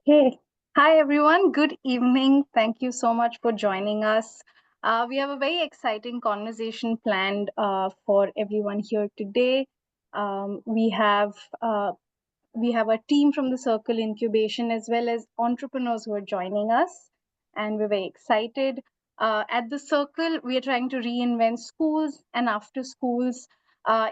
Hey, hi everyone. Good evening. Thank you so much for joining us. We have a very exciting conversation planned for everyone here today. We have a team from the Circle Incubation as well as entrepreneurs who are joining us, and we're very excited. At the Circle, we are trying to reinvent schools and after schools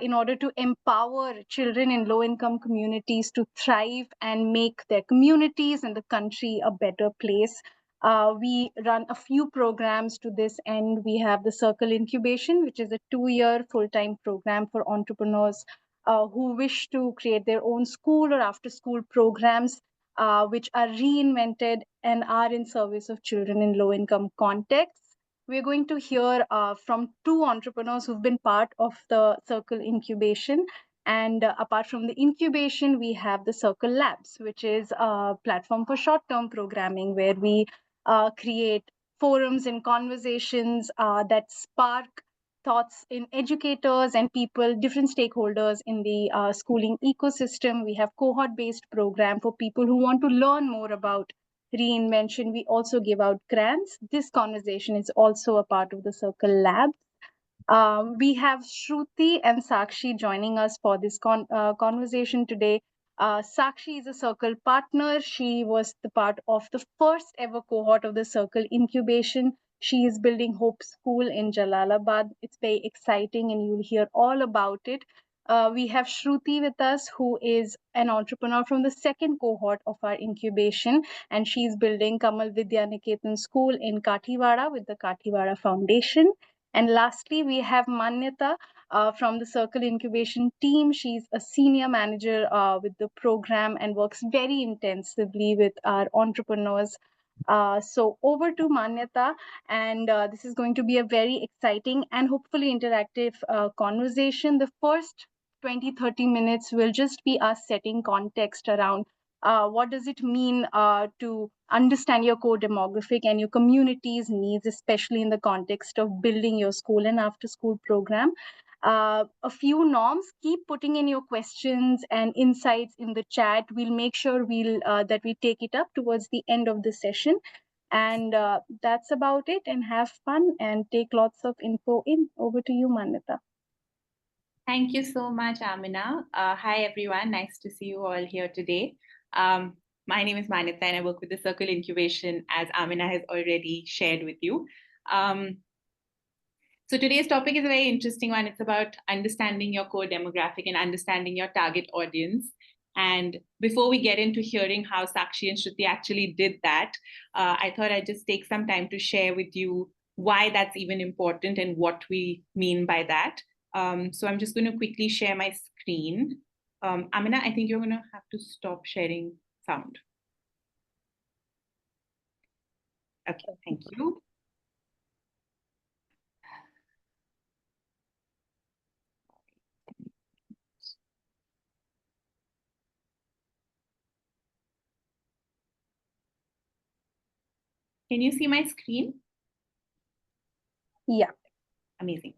in order to empower children in low income communities to thrive and make their communities and the country a better place. We run a few programs to this end. We have the Circle Incubation, which is a 2-year full time program for entrepreneurs who wish to create their own school or after school programs which are reinvented and are in service of children in low income contexts. We're going to hear from two entrepreneurs who've been part of the Circle Incubation. And apart from the incubation, we have the Circle Labs, which is a platform for short term programming where we create forums and conversations that spark thoughts in educators and people, different stakeholders in the schooling ecosystem. We have cohort-based program for people who want to learn more about reinvention. We also give out grants. This conversation is also a part of the Circle Lab. We have Shruti and Sakshi joining us for this conversation today. Sakshi is a Circle partner. She was the part of the first ever cohort of the Circle incubation. She is building Hope School in Jalalabad. It's very exciting, and you'll hear all about it. We have Shruti with us, who is an entrepreneur from the second cohort of our incubation, and she's building Kamal Vidya Niketan School in Kathiwada with the Kathiwada Foundation. And lastly, we have Manyata from the Circle Incubation team. She's a senior manager with the program and works very intensively with our entrepreneurs. So over to Manyata, and this is going to be a very exciting and hopefully interactive conversation. The first 20-30 minutes will just be us setting context around what does it mean to understand your core demographic and your community's needs, especially in the context of building your school and after school program. A few norms: keep putting in your questions and insights in the chat. We'll make sure that we take it up towards the end of the session. And that's about it. And have fun and take lots of info in. Over to you, Manita. Thank you so much, Amina. Hi, everyone. Nice to see you all here today. My name is Manita, and I work with the Circle Incubation, as Amina has already shared with you. So today's topic is a very interesting one. It's about understanding your core demographic and understanding your target audience. And before we get into hearing how Sakshi and Shruti actually did that, I thought I'd just take some time to share with you why that's even important and what we mean by that. So I'm just going to quickly share my screen. Amina, I think you're going to have to stop sharing sound. Okay, thank you. Can you see my screen? Yeah. Amazing.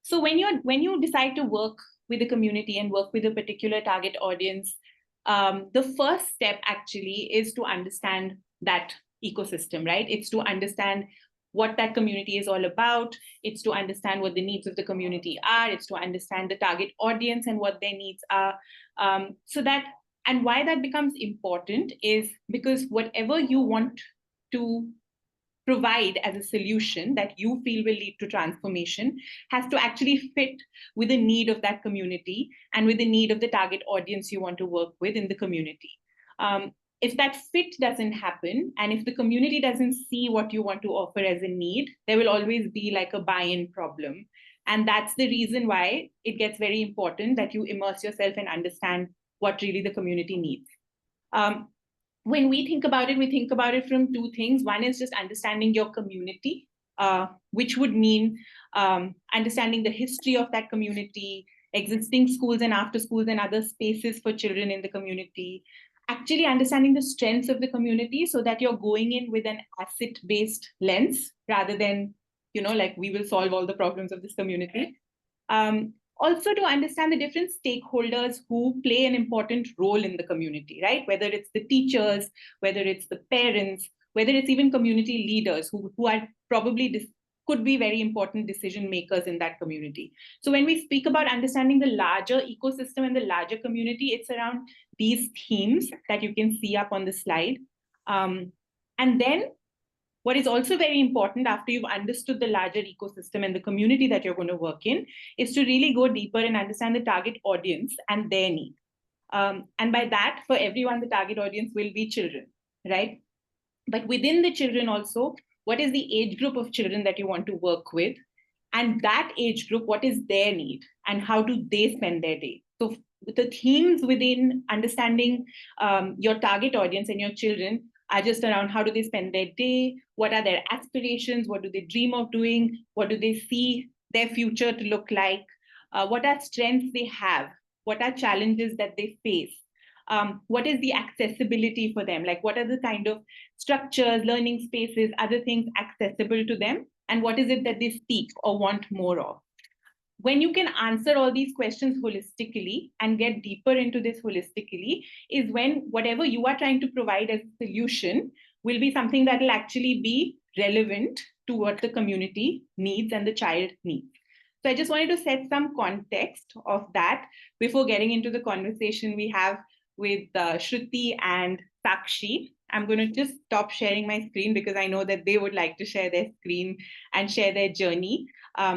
So when you decide to work with a community and work with a particular target audience, the first step actually is to understand that ecosystem, right? It's to understand what that community is all about. It's to understand what the needs of the community are. It's to understand the target audience and what their needs are. And why that becomes important is because whatever you want to provide as a solution that you feel will lead to transformation has to actually fit with the need of that community and with the need of the target audience you want to work with in the community. If that fit doesn't happen, and if the community doesn't see what you want to offer as a need, there will always be like a buy-in problem. And that's the reason why it gets very important that you immerse yourself and understand what really the community needs. When we think about it from two things. One is just understanding your community, which would mean understanding the history of that community, existing schools and after schools and other spaces for children in the community, actually understanding the strengths of the community so that you're going in with an asset-based lens rather than, like we will solve all the problems of this community. Also to understand the different stakeholders who play an important role in the community, right? Whether it's the teachers, whether it's the parents, whether it's even community leaders who are probably could be very important decision makers in that community. So when we speak about understanding the larger ecosystem and the larger community, it's around these themes that you can see up on the slide. And then what is also very important after you've understood the larger ecosystem and the community that you're going to work in is to really go deeper and understand the target audience and their need. And by that, for everyone, the target audience will be children, right? But within the children also, what is the age group of children that you want to work with? And that age group, what is their need? And how do they spend their day? So the themes within understanding your target audience and your children are just around how do they spend their day? What are their aspirations? What do they dream of doing? What do they see their future to look like? What are strengths they have? What are challenges that they face? What is the accessibility for them? Like, what are the kind of structures, learning spaces, other things accessible to them? And what is it that they seek or want more of? When you can answer all these questions holistically and get deeper into this holistically, is when whatever you are trying to provide as a solution will be something that will actually be relevant to what the community needs and the child needs. So I just wanted to set some context of that before getting into the conversation we have with Shruti and Sakshi. I'm going to just stop sharing my screen because I know that they would like to share their screen and share their journey.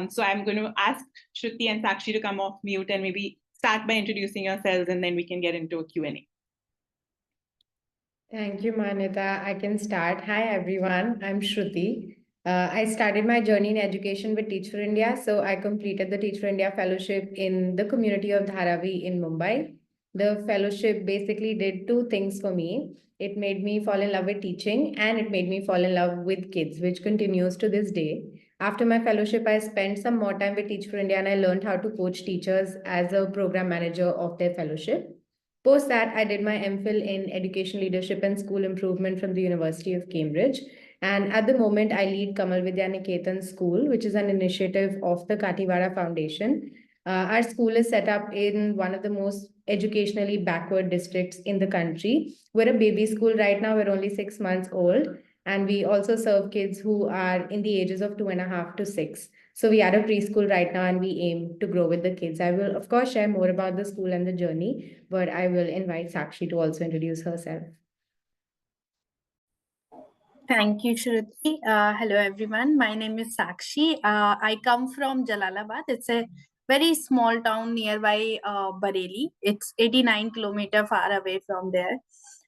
So I'm going to ask Shruti and Sakshi to come off mute and maybe start by introducing yourselves, and then we can get into a Q&A. Thank you, Manita. I can start. Hi, everyone. I'm Shruti. I started my journey in education with Teach for India. So I completed the Teach for India fellowship in the community of Dharavi in Mumbai. The fellowship basically did two things for me. It made me fall in love with teaching and it made me fall in love with kids, which continues to this day. After my fellowship, I spent some more time with Teach for India and I learned how to coach teachers as a program manager of their fellowship. Post that, I did my MPhil in Education Leadership and School Improvement from the University of Cambridge. And at the moment, I lead Kamal Vidya Niketan School, which is an initiative of the Kathiwada Foundation. Our school is set up in one of the most educationally backward districts in the country. We're a baby school right now, we're only 6 months old. And we also serve kids who are in the ages of 2.5 to 6. So we are a preschool right now and we aim to grow with the kids. I will, of course, share more about the school and the journey, but I will invite Sakshi to also introduce herself. Thank you, Shruti. Hello, everyone. My name is Sakshi. I come from Jalalabad. It's a very small town nearby Bareilly. It's 89 kilometers far away from there.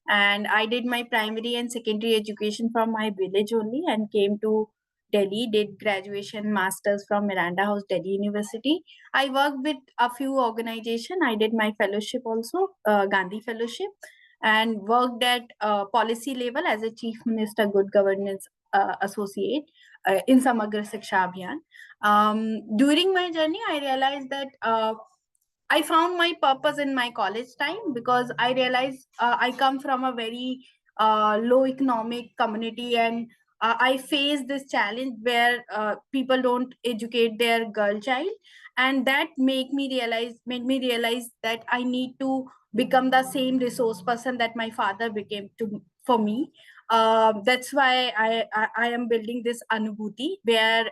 And I did my primary and secondary education from my village only and came to Delhi, did graduation masters from Miranda House, Delhi University. I worked with a few organizations. I did my fellowship also, Gandhi Fellowship, and worked at policy level as a Chief Minister Good Governance Associate in Samagra Shiksha Abhiyan. During my journey, I realized that I found my purpose in my college time because I realized I come from a very low economic community and I face this challenge where people don't educate their girl child, and that made me realize that I need to become the same resource person that my father became to for me. That's why I am building this Anubhuti, where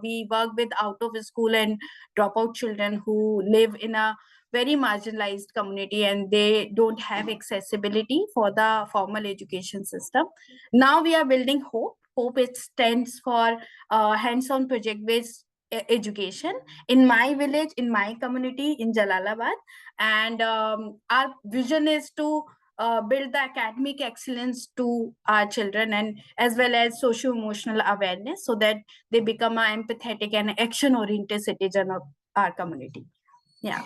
we work with out of school and dropout children who live in a very marginalized community and they don't have accessibility for the formal education system. Now we are building Hope. Hope, it stands for hands-on project-based education in my village, in my community in Jalalabad. And our vision is to build the academic excellence to our children and as well as socio-emotional awareness so that they become an empathetic and action-oriented citizen of our community. Yeah.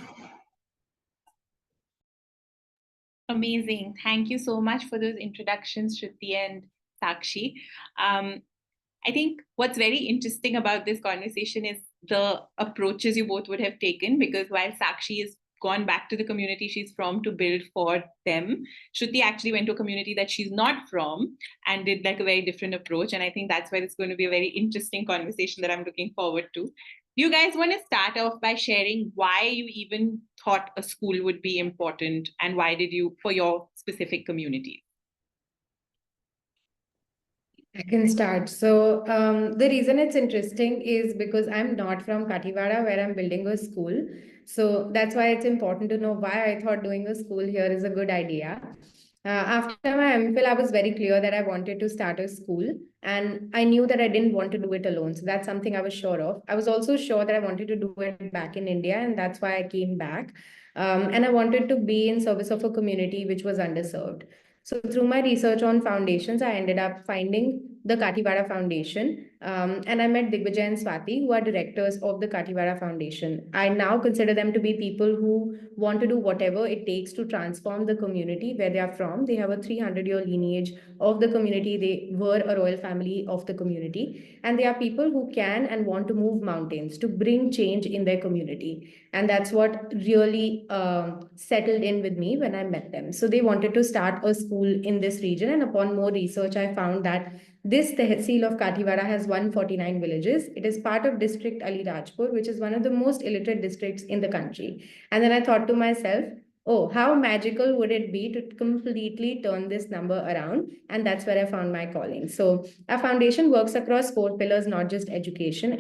Amazing. Thank you so much for those introductions, Shruti and Sakshi. I think what's very interesting about this conversation is the approaches you both would have taken, because while Sakshi has gone back to the community she's from to build for them, Shruti actually went to a community that she's not from and did like a very different approach. And I think that's why it's going to be a very interesting conversation that I'm looking forward to. Do you guys want to start off by sharing why you even thought a school would be important and why did you, for your specific community? I can start. So the reason it's interesting is because I'm not from Kathiwada where I'm building a school. So that's why it's important to know why I thought doing a school here is a good idea. After my MPhil, I was very clear that I wanted to start a school and I knew that I didn't want to do it alone. So that's something I was sure of. I was also sure that I wanted to do it back in India and that's why I came back. And I wanted to be in service of a community which was underserved. So through my research on foundations, I ended up finding the Kathiwada Foundation, and I met Digvijay and Swati, who are directors of the Kathiwada Foundation. I now consider them to be people who want to do whatever it takes to transform the community where they are from. They have a 300-year lineage of the community. They were a royal family of the community, and they are people who can and want to move mountains to bring change in their community. And that's what really settled in with me when I met them. So they wanted to start a school in this region, and upon more research, I found that this Tehsil of Kathiwada has 149 villages. It is part of district Ali Rajpur, which is one of the most illiterate districts in the country. And then I thought to myself, oh, how magical would it be to completely turn this number around? And that's where I found my calling. So our foundation works across 4 pillars, not just education,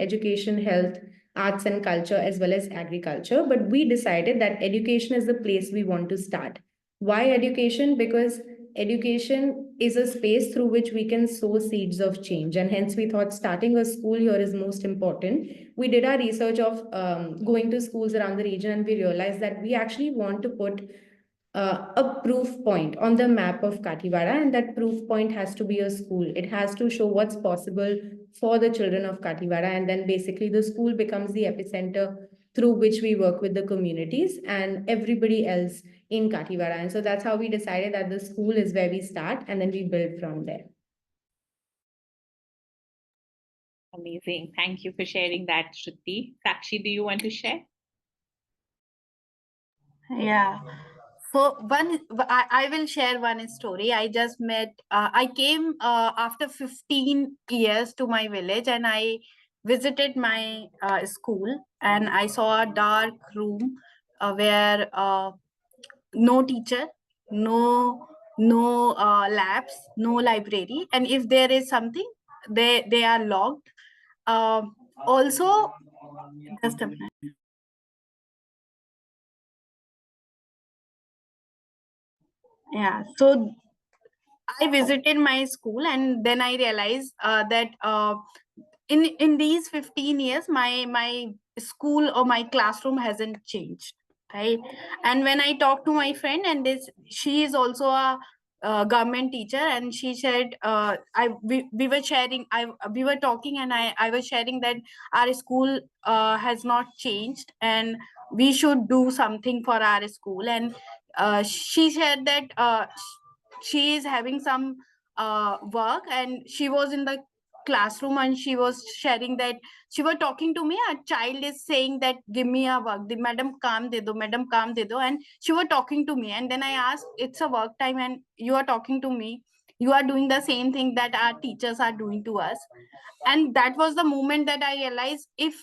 health, arts and culture, as well as agriculture. But we decided that education is the place we want to start. Why education? Because education is a space through which we can sow seeds of change. And hence, we thought starting a school here is most important. We did our research of going to schools around the region, and we realized that we actually want to put a proof point on the map of Kathiwada, and that proof point has to be a school. It has to show what's possible for the children of Kathiwada, and then basically the school becomes the epicenter through which we work with the communities and everybody else in Kathiwada. And so that's how we decided that the school is where we start, and then we build from there. Amazing. Thank you for sharing that, Shruti. Sakshi, do you want to share? Yeah. So I will share one story. I just met, I came after 15 years to my village and I visited my school and I saw a dark room where no teacher, no labs, no library. And if there is something, they are locked. Also, just a minute. Yeah, so I visited my school and then I realized that in these 15 years, my school or my classroom hasn't changed, right? And when I talked to my friend, and she is also a government teacher, and she said, we were sharing, we were talking, and I was sharing that our school has not changed, and we should do something for our school. And she said that she is having some work, and she was in the classroom and she was sharing that she was talking to me. A child is saying that give me a work, the madam काम दे दो, madam काम दे दो, and she was talking to me. And then I asked, it's a work time and you are talking to me, you are doing the same thing that our teachers are doing to us. And that was the moment that I realized, if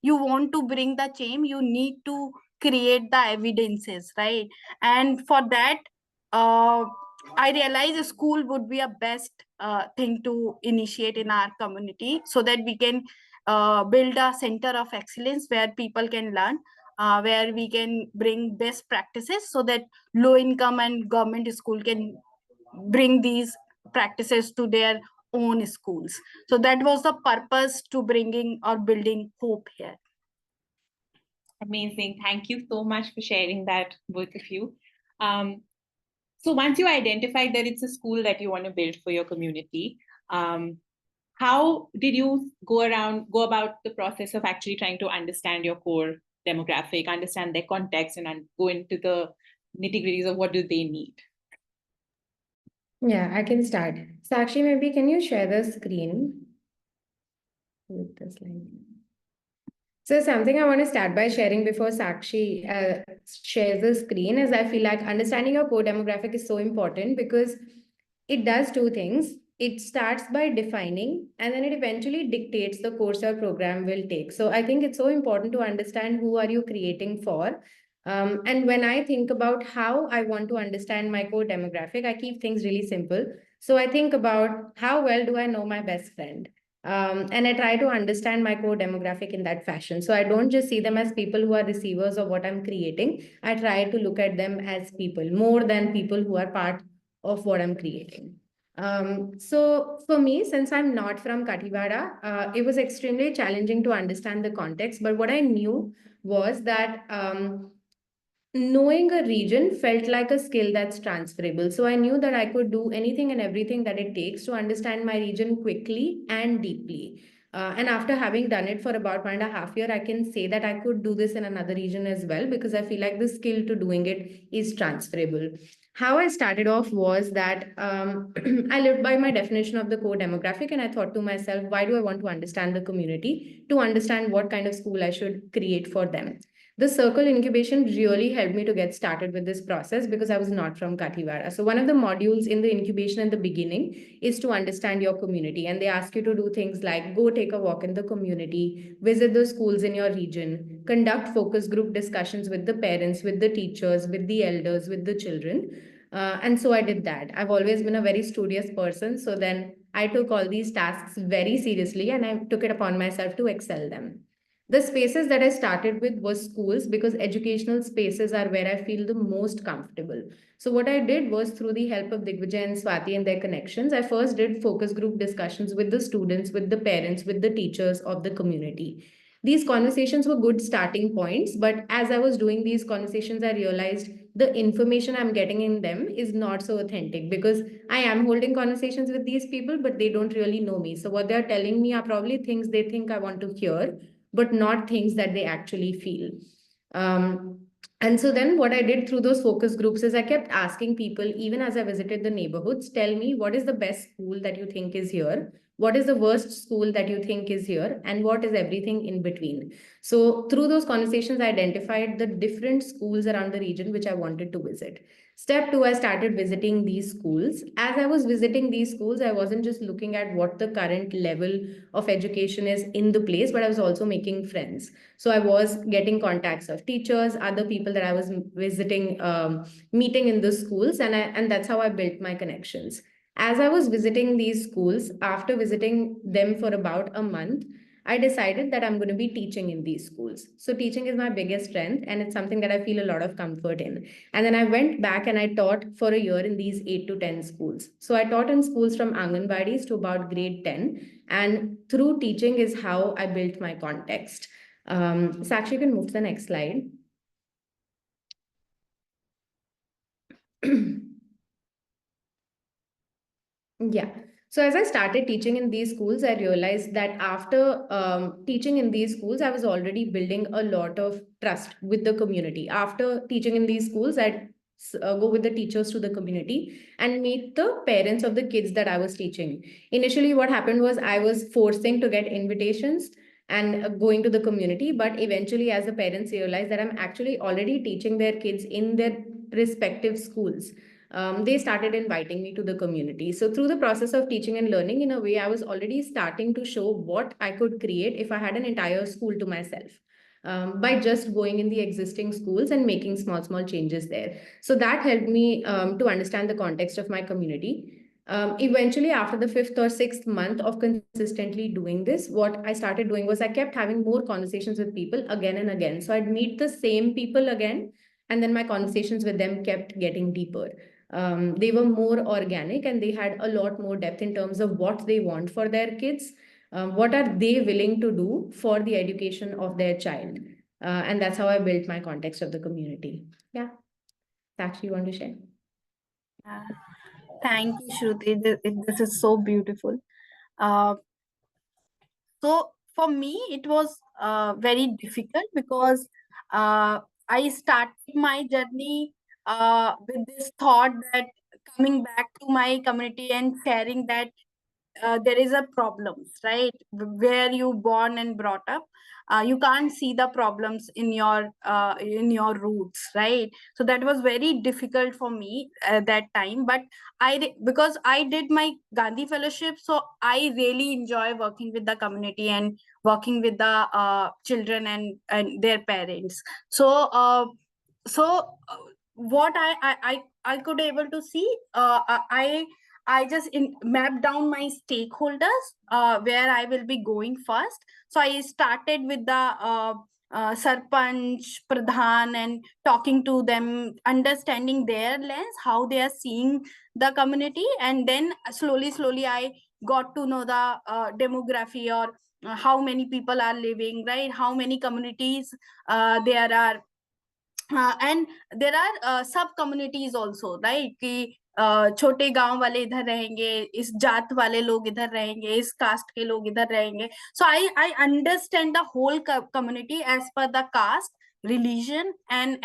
you want to bring the change, you need to create the evidences, right? And for that, uh, I realized a school would be a best thing to initiate in our community, so that we can build a center of excellence where people can learn, where we can bring best practices, so that low income and government school can bring these practices to their own schools. So that was the purpose to bringing or building hope here. Amazing. Thank you so much for sharing that, both of you. So once you identified that it's a school that you want to build for your community, how did you go about the process of actually trying to understand your core demographic, understand their context, and go into the nitty-gritties of what do they need? Yeah, I can start. Sakshi, maybe can you share the screen with the slide? So something I want to start by sharing before Sakshi shares the screen is I feel like understanding your core demographic is so important because it does two things. it starts by defining, and then it eventually dictates the course your program will take. So I think it's so important to understand who are you creating for. And when I think about how I want to understand my core demographic, I keep things really simple. So I think about how well do I know my best friend? And I try to understand my core demographic in that fashion. So I don't just see them as people who are receivers of what I'm creating. I try to look at them as people more than people who are part of what I'm creating. So for me, since I'm not from Kathiwada, it was extremely challenging to understand the context. But what I knew was that knowing a region felt like a skill that's transferable. So I knew that I could do anything and everything that it takes to understand my region quickly and deeply. And after having done it for about 1.5 years, I can say that I could do this in another region as well, because I feel like the skill to doing it is transferable. How I started off was that I lived by my definition of the core demographic, and I thought to myself, why do I want to understand the community? To understand what kind of school I should create for them. The Circle Incubation really helped me to get started with this process because I was not from Kathiwada. So one of the modules in the incubation in the beginning is to understand your community. And they ask you to do things like go take a walk in the community, visit the schools in your region, conduct focus group discussions with the parents, with the teachers, with the elders, with the children. And so I did that. I've always been a very studious person. So then I took all these tasks very seriously and I took it upon myself to excel them. The spaces that I started with was schools, because educational spaces are where I feel the most comfortable. So what I did was, through the help of Digvijay and Swati and their connections, I first did focus group discussions with the students, with the parents, with the teachers of the community. These conversations were good starting points, but as I was doing these conversations, I realized the information I'm getting in them is not so authentic, because I am holding conversations with these people, but they don't really know me. So what they're telling me are probably things they think I want to hear, but not things that they actually feel. Um, and so then what I did through those focus groups is I kept asking people, even as I visited the neighborhoods, tell me what is the best school that you think is here? What is the worst school that you think is here? And what is everything in between? So through those conversations, I identified the different schools around the region which I wanted to visit. Step two, I started visiting these schools. As I was visiting these schools, I wasn't just looking at what the current level of education is in the place, but I was also making friends. So I was getting contacts of teachers, other people that I was visiting, meeting in the schools, and that's how I built my connections. As I was visiting these schools, after visiting them for about a month, I decided that I'm going to be teaching in these schools. So teaching is my biggest strength, and it's something that I feel a lot of comfort in. And then I went back and I taught for a year in these 8 to 10 schools. So I taught in schools from Anganwadis to about grade 10. And through teaching is how I built my context. Sakshi, you can move to the next slide. Yeah. So as I started teaching in these schools, I realized that after teaching in these schools, I was already building a lot of trust with the community. After teaching in these schools, I'd go with the teachers to the community and meet the parents of the kids that I was teaching. Initially, what happened was I was forcing to get invitations and going to the community, but eventually, as the parents realized that I'm actually already teaching their kids in their respective schools, they started inviting me to the community. So through the process of teaching and learning, in a way, I was already starting to show what I could create if I had an entire school to myself. By just going in the existing schools and making small changes there. So that helped me to understand the context of my community. Eventually, after the 5th or 6th month of consistently doing this, what I started doing was I kept having more conversations with people again and again. So I'd meet the same people again, and then my conversations with them kept getting deeper. They were more organic and they had a lot more depth in terms of what they want for their kids. What are they willing to do for the education of their child? And that's how I built my context of the community. Yeah. Sakshi, you want to share? Uh, Thank you, Shruti. This is so beautiful. Uh, so for me, it was very difficult because I started my journey with this thought that coming back to my community and sharing that there is a problems, right? Where you born and brought up, you can't see the problems in your roots, right? So that was very difficult for me at that time. But because I did my Gandhi fellowship, so I really enjoy working with the community and working with the children and their parents. So what I could able to see, I just mapped down my stakeholders, where I will be going first. So I started with the sarpanch, pradhan, and talking to them, understanding their lens, how they are seeing the community. And then slowly I got to know the demography, or how many people are living, right? How many communities there are. And there are sub communities also, right? कि छोटे गांव वाले इधर रहेंगे, इस जात वाले लोग इधर रहेंगे, इस कास्ट के लोग इधर रहेंगे. So I understand the whole community as per the caste, religion and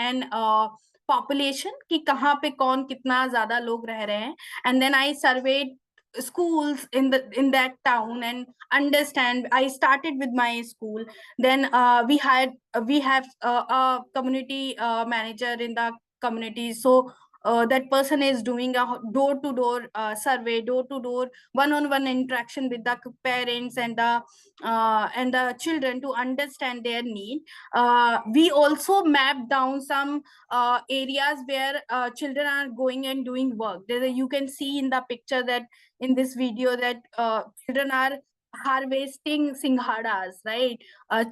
population, कि कहाँ पे कौन कितना ज्यादा लोग रह रहे हैं. And then I surveyed schools in that town and understand. I started with my school. Then we have a community manager in the community. So that person is doing a door to door survey, door to door, one on one interaction with the parents and the children to understand their need. We also map down some areas where children are going and doing work. You can see in the picture that in this video that children are harvesting singhadas, right?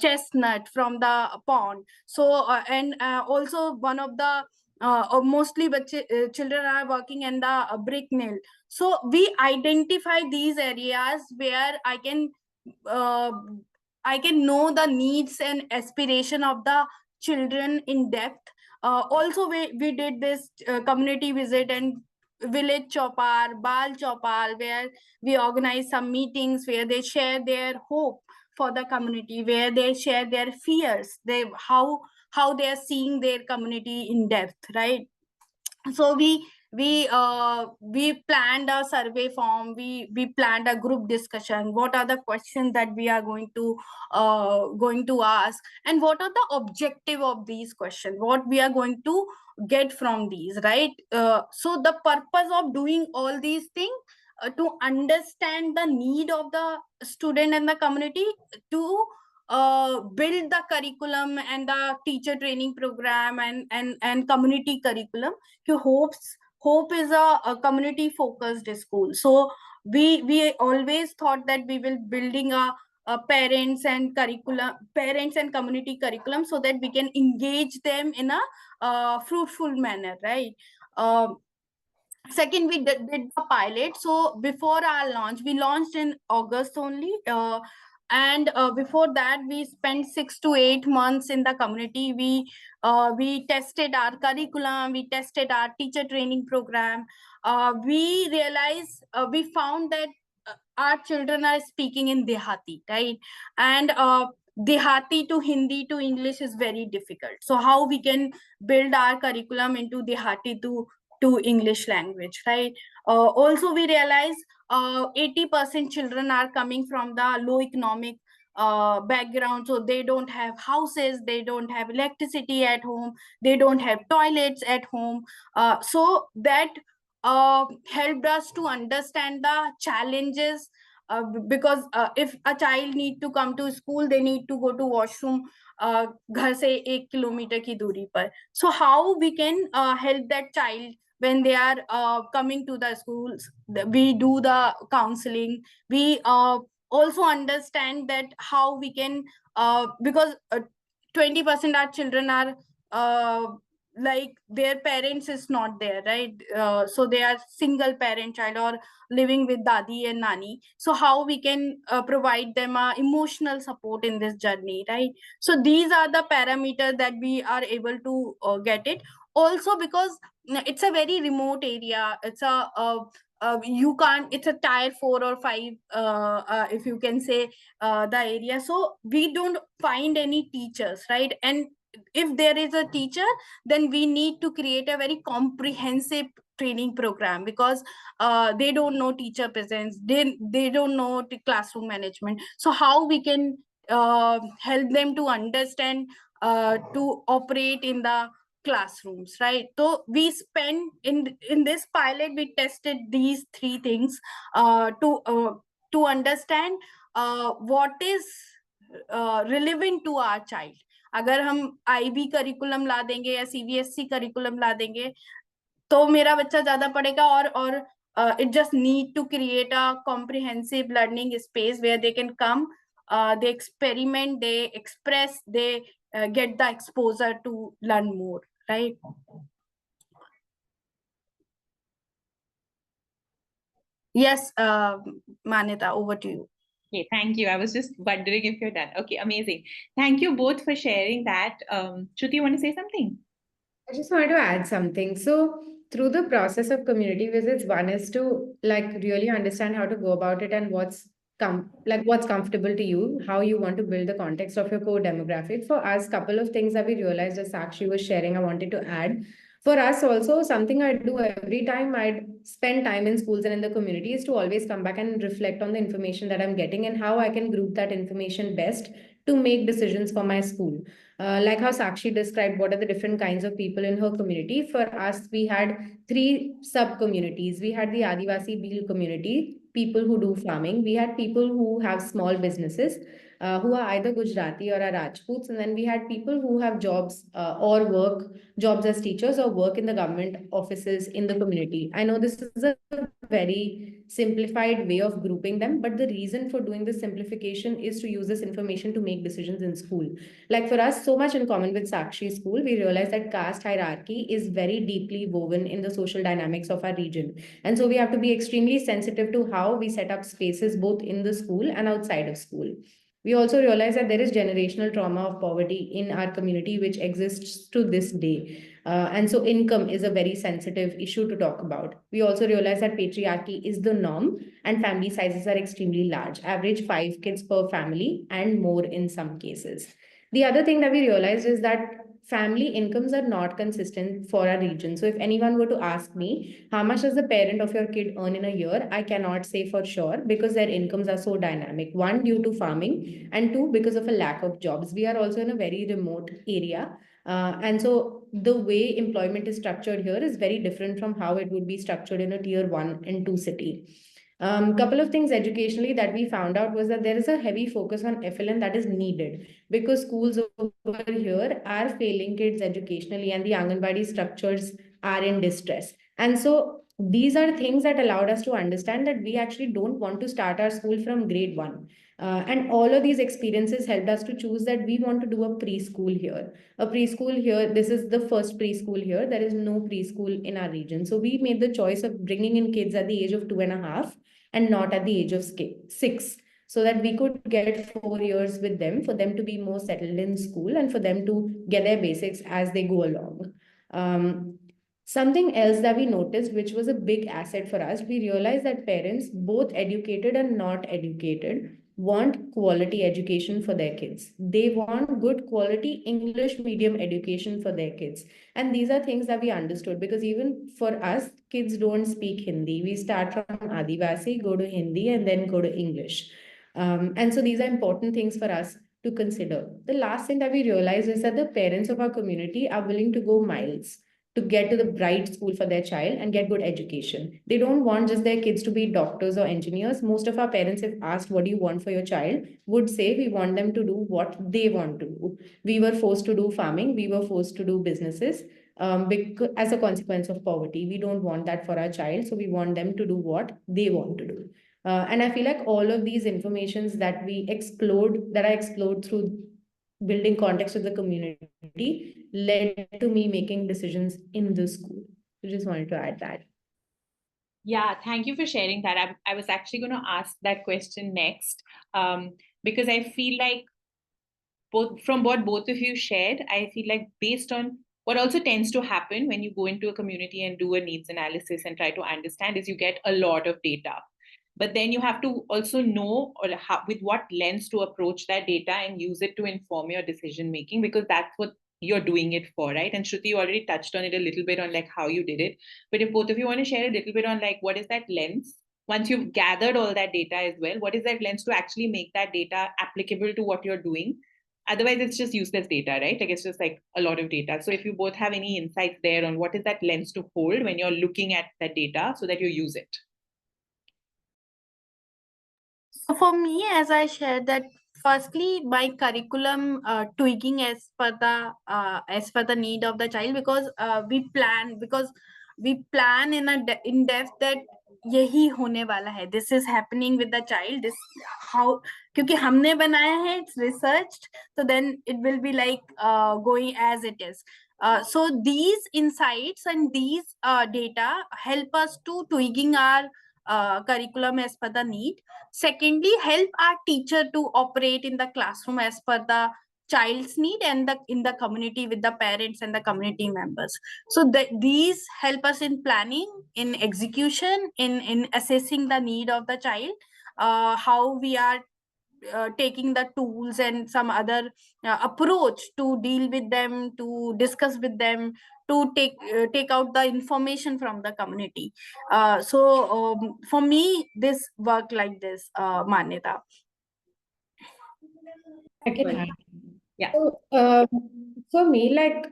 Chestnut from the pond. So and also one of the mostly children are working in the brick mill. So we identify these areas where uh, I can know the needs and aspiration of the children in depth. Also we did this community visit and village chopar, bal chopal, where we organize some meetings where they share their hope for the community, where they share their fears, how they are seeing their community in depth, right? So we planned a survey form, we planned a group discussion, what are the questions that we are going to ask, and what are the objective of these questions, what we are going to get from these, right? So the purpose of doing all these things, to understand the need of the student and the community, to build the curriculum and the teacher training program and community curriculum. Hope is a community focused school. So we always thought that we will building a parents and community curriculum, so that we can engage them in a fruitful manner, right? Second, we did the pilot. So before our launch, we launched in August only, and before that we spent 6 to 8 months in the community. We tested our curriculum, we tested our teacher training program. We realized, we found that our children are speaking in Dehati, right? And Dehati to Hindi to English is very difficult. So how we can build our curriculum into Dehati to English language, right? Also, we realize 80% children are coming from the low economic background. So they don't have houses, they don't have electricity at home, they don't have toilets at home. So that helped us to understand the challenges, because if a child need to come to school, they need to go to washroom घर से 1 kilometre की दूरी पर. So how we can help that child when they are coming to the schools? We do the counseling. We also understand that how we can, because 20% our children are like their parents is not there, right? So they are single parent child or living with dadi and nani. So how we can provide them emotional support in this journey, right? So these are the parameters that we are able to get it. Also because it's a very remote area, it's you can't, it's a tier 4 or 5, if you can say, the area. So we don't find any teachers, right? And if there is a teacher, then we need to create a very comprehensive training program, because they don't know teacher presence, they don't know the classroom management. So how we can help them to understand, to operate in the classrooms, right? So we spend in this pilot, we tested these three things to understand what is relevant to our child. अगर हम IB curriculum ला देंगे या CBSE curriculum ला देंगे तो मेरा बच्चा ज्यादा पढ़ेगा, और it just need to create a comprehensive learning space where they can come, they experiment, they express, they get the exposure to learn more, right? Yes, Manita, over to you. Okay, thank you. I was just wondering if you're done. Okay, amazing. Thank you both for sharing that. Shruti, you want to say something? I just wanted to add something. So, through the process of community visits, one is to like really understand how to go about it and what's comfortable to you, how you want to build the context of your core demographic. For us, couple of things that we realized as Sakshi was sharing, I wanted to add. For us also, something I do every time I'd spend time in schools and in the community is to always come back and reflect on the information that I'm getting and how I can group that information best to make decisions for my school. Like how Sakshi described, what are the different kinds of people in her community? For us, we had three sub communities. We had the Adivasi Bhil community, people who do farming. We had people who have small businesses, who are either Gujarati or are Rajputs. And then we had people who have jobs or work jobs as teachers or work in the government offices in the community. I know this is a very simplified way of grouping them, but the reason for doing this simplification is to use this information to make decisions in school. Like for us, so much in common with Sakshi School, we realized that caste hierarchy is very deeply woven in the social dynamics of our region. And so we have to be extremely sensitive to how we set up spaces both in the school and outside of school. We also realize that there is generational trauma of poverty in our community, which exists to this day. And so income is a very sensitive issue to talk about. We also realize that patriarchy is the norm and family sizes are extremely large, average 5 kids per family and more in some cases. The other thing that we realized is that family incomes are not consistent for our region. So if anyone were to ask me, how much does the parent of your kid earn in a year? I cannot say for sure because their incomes are so dynamic. One, due to farming, and two, because of a lack of jobs. We are also in a very remote area. And so the way employment is structured here is very different from how it would be structured in a tier 1 and 2 city. Couple of things educationally that we found out was that there is a heavy focus on FLN that is needed because schools over here are failing kids educationally and the Anganwadi structures are in distress. And so these are things that allowed us to understand that we actually don't want to start our school from grade 1. And all of these experiences helped us to choose that we want to do a preschool here. A preschool here, this is the first preschool here. There is no preschool in our region. So we made the choice of bringing in kids at the age of 2.5 and not at the age of 6, so that we could get 4 years with them for them to be more settled in school and for them to get their basics as they go along. Something else that we noticed, which was a big asset for us, we realized that parents, both educated and not educated, want quality education for their kids. They want good quality English medium education for their kids. And these are things that we understood because even for us, kids don't speak Hindi. We start from Adivasi, go to Hindi, and then go to English. And so these are important things for us to consider. The last thing that we realize is that the parents of our community are willing to go miles to get to the right school for their child and get good education. They don't want just their kids to be doctors or engineers. Most of our parents, if asked, what do you want for your child, would say we want them to do what they want to do. We were forced to do farming. We were forced to do businesses because, as a consequence of poverty. We don't want that for our child. So we want them to do what they want to do. And I feel like all of these informations that I explored through building context with the community led to me making decisions in the school. I just wanted to add that. Yeah, thank you for sharing that. I was actually going to ask that question next because I feel like from what both of you shared, I feel like based on what also tends to happen when you go into a community and do a needs analysis and try to understand is you get a lot of data. But then you have to also know with what lens to approach that data and use it to inform your decision making, because that's what you're doing it for, right? And Shruti, you already touched on it a little bit on like how you did it. But if both of you want to share a little bit on like what is that lens, once you've gathered all that data as well, what is that lens to actually make that data applicable to what you're doing? Otherwise, it's just useless data, right? Like it's just like a lot of data. So if you both have any insights there on what is that lens to hold when you're looking at that data so that you use it. So for me, as I shared that, firstly, my curriculum tweaking as per the need of the child, because we plan in depth that यही होने वाला है, this is happening with the child, this how, क्योंकि हमने बनाया है, it's researched, so then it will be like going as it is. So these insights and these data help us to tweaking our curriculum as per the need. Secondly, help our teacher to operate in the classroom as per the child's need and in the community with the parents and the community members. So these help us in planning, in execution, in assessing the need of the child, how we are taking the tools and some other approach to deal with them, to discuss with them, to take out the information from the community. For me, this work like this, Manyata. I can add. Yeah. So, for me, like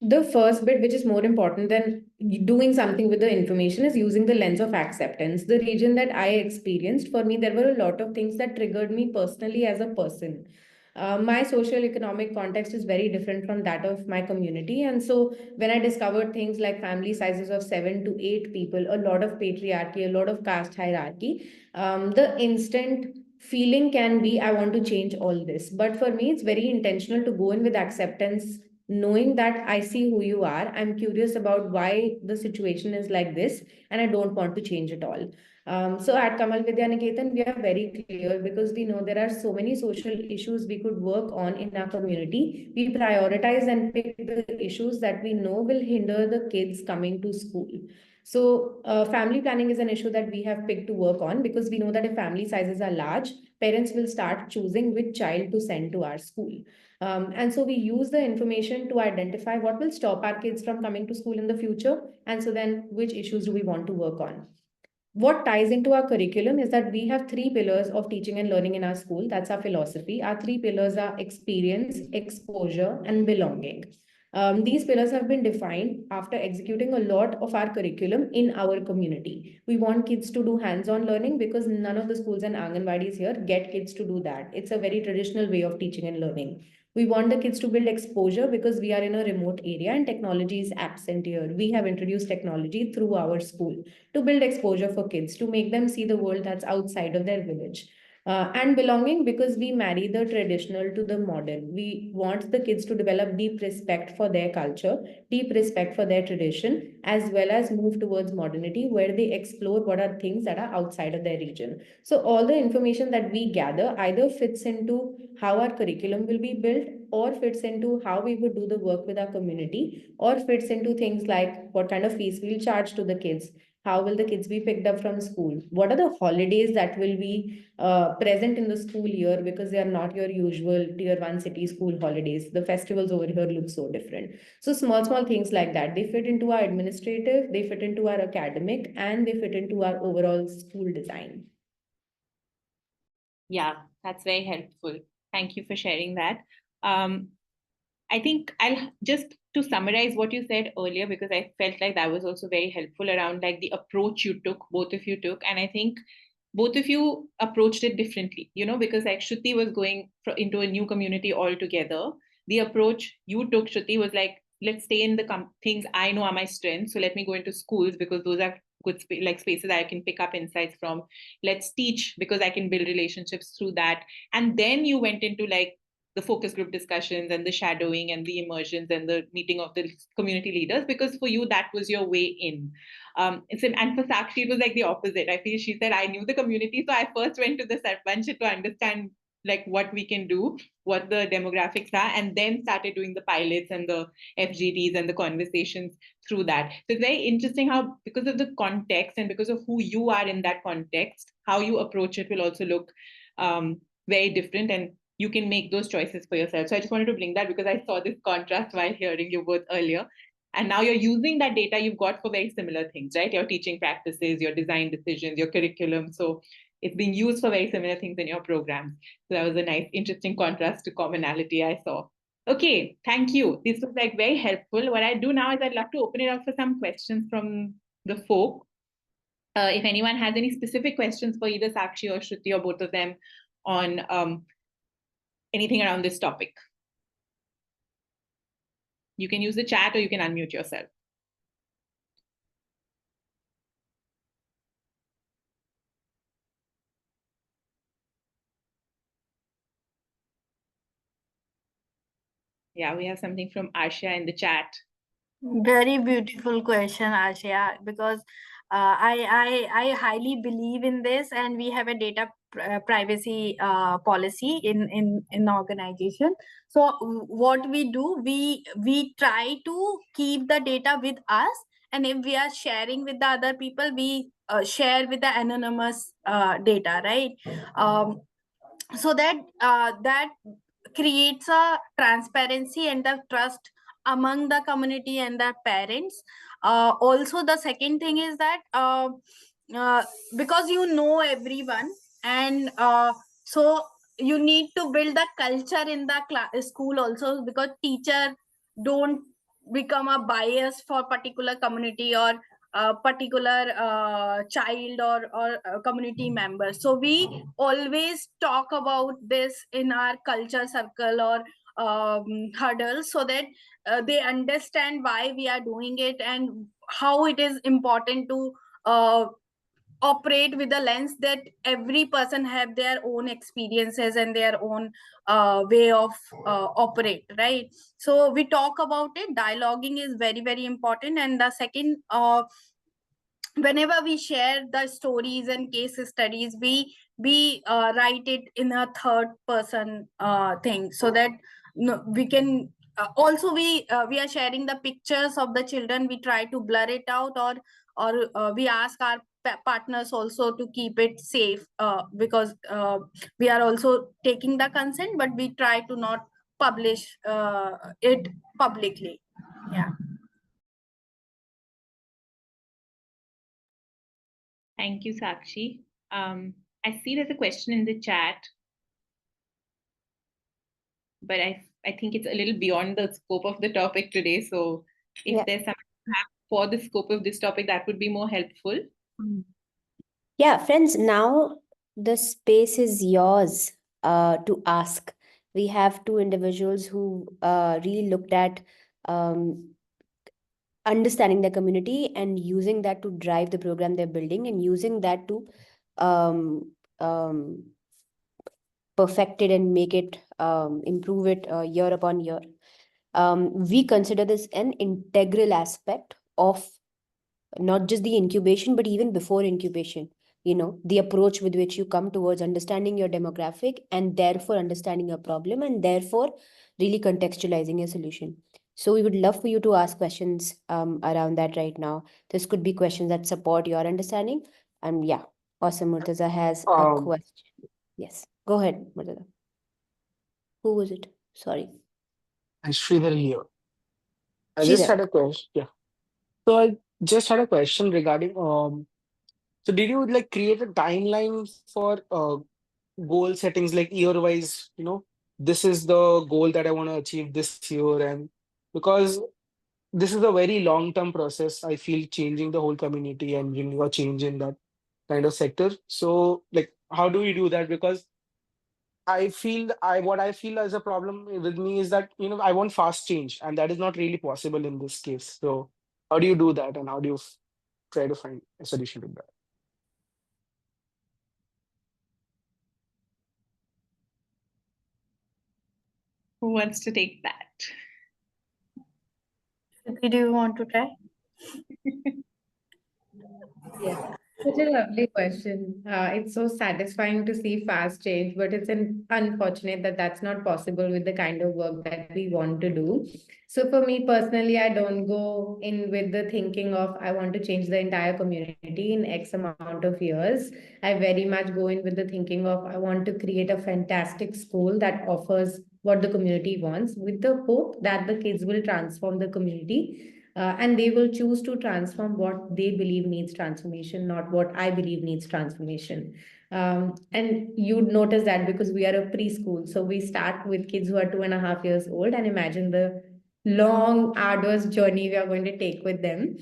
the first bit, which is more important than doing something with the information, is using the lens of acceptance. The region that I experienced, for me, there were a lot of things that triggered me personally as a person. My social economic context is very different from that of my community. And so when I discovered things like family sizes of 7 to 8 people, a lot of patriarchy, a lot of caste hierarchy, the instant feeling can be, I want to change all this. But for me, it's very intentional to go in with acceptance, knowing that I see who you are. I'm curious about why the situation is like this, and I don't want to change it all. So at Kamal Vidya Niketan, we are very clear because we know there are so many social issues we could work on in our community. We prioritize and pick the issues that we know will hinder the kids coming to school. So family planning is an issue that we have picked to work on because we know that if family sizes are large, parents will start choosing which child to send to our school. And so we use the information to identify what will stop our kids from coming to school in the future. And so then which issues do we want to work on? What ties into our curriculum is that we have 3 pillars of teaching and learning in our school. That's our philosophy. Our 3 pillars are experience, exposure, and belonging. These pillars have been defined after executing a lot of our curriculum in our community. We want kids to do hands-on learning because none of the schools and Anganwadis here get kids to do that. It's a very traditional way of teaching and learning. We want the kids to build exposure because we are in a remote area and technology is absent here. We have introduced technology through our school to build exposure for kids, to make them see the world that's outside of their village. And belonging because we marry the traditional to the modern. We want the kids to develop deep respect for their culture, deep respect for their tradition, as well as move towards modernity where they explore what are things that are outside of their region. So all the information that we gather either fits into how our curriculum will be built or fits into how we would do the work with our community or fits into things like what kind of fees we'll charge to the kids. How will the kids be picked up from school? What are the holidays that will be present in the school year because they are not your usual tier 1 city school holidays? The festivals over here look so different. So small things like that, they fit into our administrative, they fit into our academic, and they fit into our overall school design. Yeah, that's very helpful. Thank you for sharing that. I think I'll just to summarize what you said earlier, because I felt like that was also very helpful around like the approach you took, both of you took. And I think both of you approached it differently, because like Shruti was going into a new community altogether. The approach you took, Shruti, was like, let's stay in the things I know are my strengths. So let me go into schools because those are good spaces I can pick up insights from. Let's teach because I can build relationships through that. And then you went into like the focus group discussions and the shadowing and the immersions and the meeting of the community leaders, because for you, that was your way in. And for Sakshi, it was like the opposite. I feel she said, I knew the community. So I first went to the Sarpanch to understand like what we can do, what the demographics are, and then started doing the pilots and the FGDs and the conversations through that. So it's very interesting how, because of the context and because of who you are in that context, how you approach it will also look very different. And you can make those choices for yourself. So I just wanted to bring that because I saw this contrast while hearing you both earlier. And now you're using that data you've got for very similar things, right? Your teaching practices, your design decisions, your curriculum. So it's being used for very similar things in your programs. So that was a nice, interesting contrast to commonality I saw. Okay, thank you. This was like very helpful. What I do now is I'd love to open it up for some questions from the folk. If anyone has any specific questions for either Sakshi or Shruti or both of them on anything around this topic, you can use the chat or you can unmute yourself. Yeah, we have something from Asha in the chat. Very beautiful question, Ashya, because I highly believe in this, and we have a data privacy policy in the organization. So what we do, we try to keep the data with us, and if we are sharing with the other people, we share with the anonymous data, right? So that that creates a transparency and the trust among the community and the parents. Also, the second thing is that uh, because you know everyone, and so you need to build the culture in the school also, because teacher don't become a bias for particular community or a particular child or community member. So we always talk about this in our culture circle or hurdles, so that they understand why we are doing it and how it is important to operate with the lens that every person have their own experiences and their own way of operate, right? So we talk about it. Dialoguing is very, very important. And the second, whenever we share the stories and case studies, we write it in a third person thing, so that we can also we are sharing the pictures of the children. We try to blur it out, or we ask our partners also to keep it safe, because we are also taking the consent, but we try to not publish it publicly. Yeah. Thank you, Sakshi. I see there's a question in the chat, but I think it's a little beyond the scope of the topic today. So if there's something for the scope of this topic, that would be more helpful. Yeah, friends, now the space is yours to ask. We have two individuals who really looked at understanding the community and using that to drive the program they're building, and using that to um, um, perfect it and make it improve it year upon year. We consider this an integral aspect of not just the incubation, but even before incubation. The approach with which you come towards understanding your demographic, and therefore understanding your problem, and therefore really contextualizing a solution. So we would love for you to ask questions around that right now. This could be questions that support your understanding. And yeah, awesome. Murtaza has a question. Yes, go ahead, Murtaza. Who was it? Sorry. Sridhar here. I just Sridhar. had a question. Yeah. So I just had a question regarding so did you like create a timeline for goal settings like year wise, this is the goal that I want to achieve this year, and because this is a very long term process, I feel changing the whole community and bringing a change in that kind of sector. So like how do we do that? Because what I feel as a problem with me is that I want fast change, and that is not really possible in this case. So how do you do that, and how do you try to find a solution to that? Who wants to take that? Do you want to try? Yeah. Such a lovely question. It's so satisfying to see fast change, but it's unfortunate that that's not possible with the kind of work that we want to do. So for me personally, I don't go in with the thinking of I want to change the entire community in X amount of years. I very much go in with the thinking of I want to create a fantastic school that offers what the community wants, with the hope that the kids will transform the community, and they will choose to transform what they believe needs transformation, not what I believe needs transformation. And you'd notice that because we are a preschool, so we start with kids who are 2.5 years old, and imagine the long, arduous journey we are going to take with them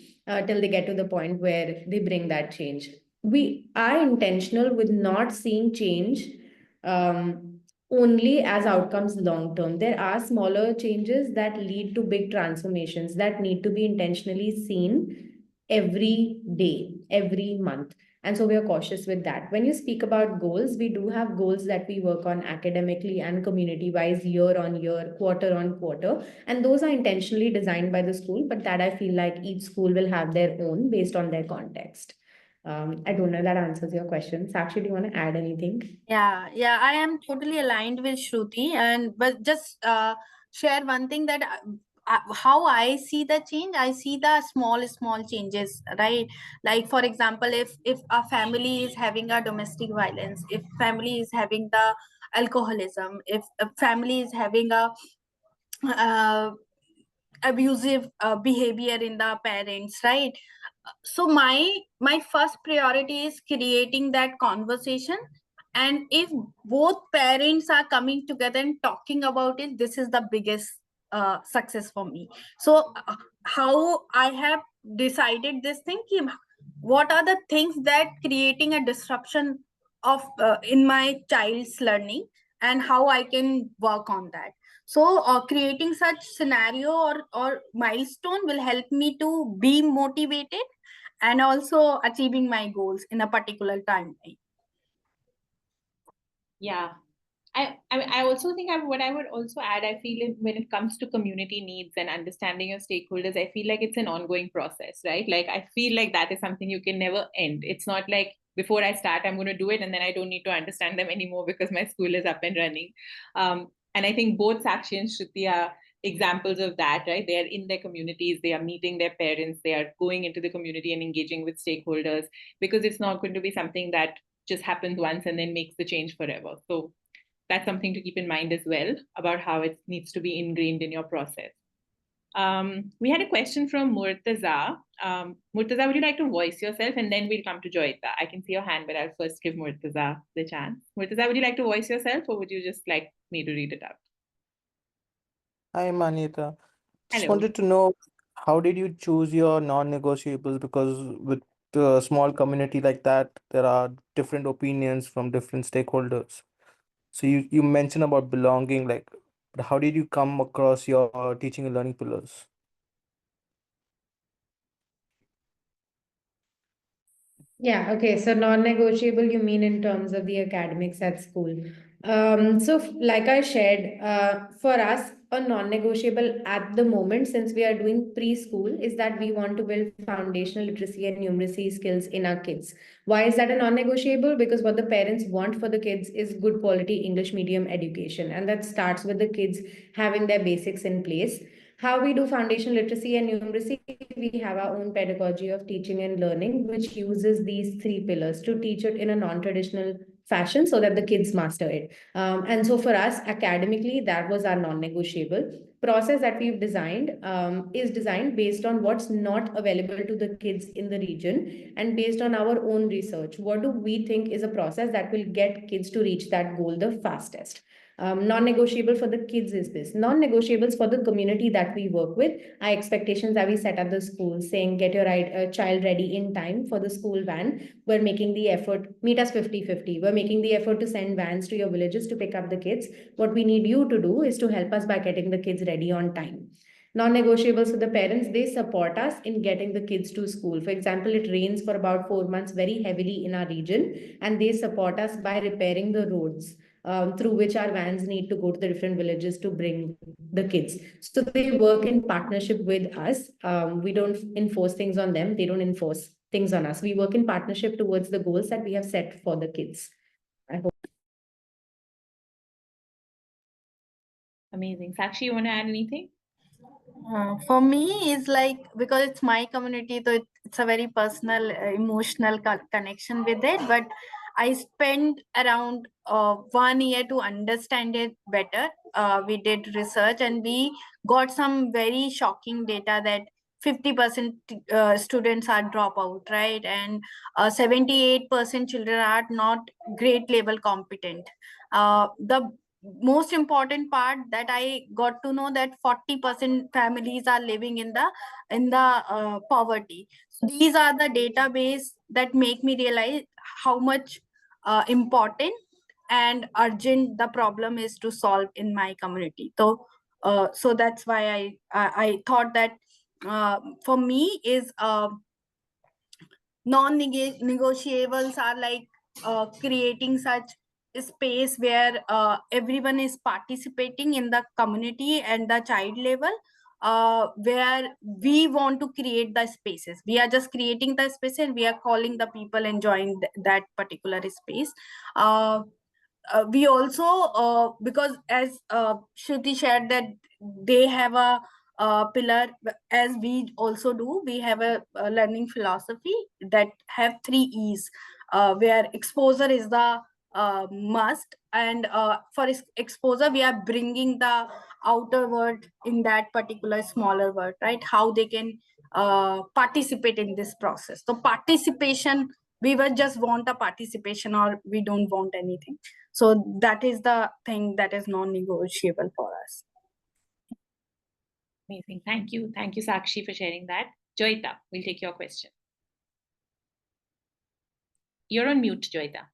till they get to the point where they bring that change. We are intentional with not seeing change only as outcomes long term. There are smaller changes that lead to big transformations that need to be intentionally seen every day, every month. And so we are cautious with that. When you speak about goals, we do have goals that we work on academically and community wise, year on year, quarter on quarter. And those are intentionally designed by the school, but that I feel like each school will have their own based on their context. I don't know if that answers your question. Sakshi, do you want to add anything? Yeah, I am totally aligned with Shruti, and but just share one thing that how I see the change. I see the small changes, right? Like for example, if a family is having a domestic violence, if family is having the alcoholism, if a family is having a uh, abusive behavior in the parents, right? So my first priority is creating that conversation, and if both parents are coming together and talking about it, this is the biggest success for me. So how I have decided this thing, what are the things that creating a disruption of in my child's learning, and how I can work on that. So creating such scenario or milestone will help me to be motivated and also achieving my goals in a particular timeline. Yeah. I also think what I would also add, I feel when it comes to community needs and understanding your stakeholders, I feel like it's an ongoing process, right? Like I feel like that is something you can never end. It's not like before I start, I'm going to do it and then I don't need to understand them anymore because my school is up and running. And I think both Sakshi and Shruti are examples of that, right? They are in their communities, they are meeting their parents, they are going into the community and engaging with stakeholders, because it's not going to be something that just happens once and then makes the change forever. So that's something to keep in mind as well about how it needs to be ingrained in your process. We had a question from Murtaza. Murtaza, would you like to voice yourself, and then we'll come to Joyita? I can see your hand, but I'll first give Murtaza the chance. Murtaza, would you like to voice yourself, or would you just like me to read it out? Hi, Manita. Just Hello. wanted to know, how did you choose your non-negotiables? Because with a small community like that, there are different opinions from different stakeholders. So you mentioned about belonging, like, but how did you come across your teaching and learning pillars? Yeah, okay. So non-negotiable, you mean in terms of the academics at school. Like I shared, for us, a non-negotiable at the moment, since we are doing preschool, is that we want to build foundational literacy and numeracy skills in our kids. Why is that a non-negotiable? Because what the parents want for the kids is good quality English medium education, and that starts with the kids having their basics in place. How we do foundational literacy and numeracy, we have our own pedagogy of teaching and learning, which uses these three pillars to teach it in a non-traditional fashion so that the kids master it. And so for us, academically, that was our non-negotiable process that we've designed, is designed based on what's not available to the kids in the region, and based on our own research. What do we think is a process that will get kids to reach that goal the fastest? Non-negotiable for the kids is this. Non-negotiables for the community that we work with, our expectations that we set at the school, saying get your child ready in time for the school van. We're making the effort, meet us 50-50. We're making the effort to send vans to your villages to pick up the kids. What we need you to do is to help us by getting the kids ready on time. Non-negotiables for the parents, they support us in getting the kids to school. For example, it rains for about 4 months very heavily in our region, and they support us by repairing the roads through which our vans need to go to the different villages to bring the kids. So they work in partnership with us. We don't enforce things on them, they don't enforce things on us. We work in partnership towards the goals that we have set for the kids. I hope. Amazing. Sakshi, you want to add anything? For me, is like, because it's my community, so it's a very personal, emotional connection with it. But I spent around 1 year to understand it better. We did research and we got some very shocking data that 50% students are dropout, right? And 78% children are not grade level competent. The most important part that I got to know that 40% families are living in the poverty. So these are the database that make me realize how much important and urgent the problem is to solve in my community. So that's why I thought that for me is non-negotiables are like creating such a space where everyone is participating in the community and the child level, where we want to create the spaces. We are just creating the space and we are calling the people and join that particular space. We also, because as Shruti shared that they have a pillar, as we also do, we have a learning philosophy that have 3 E's, where exposure is the must, and for exposure we are bringing the outer world in that particular smaller world, right? How they can participate in this process. So participation, we will just want a participation or we don't want anything. So that is the thing that is non-negotiable for us. Amazing. Thank you. Thank you, Sakshi, for sharing that. Joyita, we'll take your question. You're on mute, Joyita.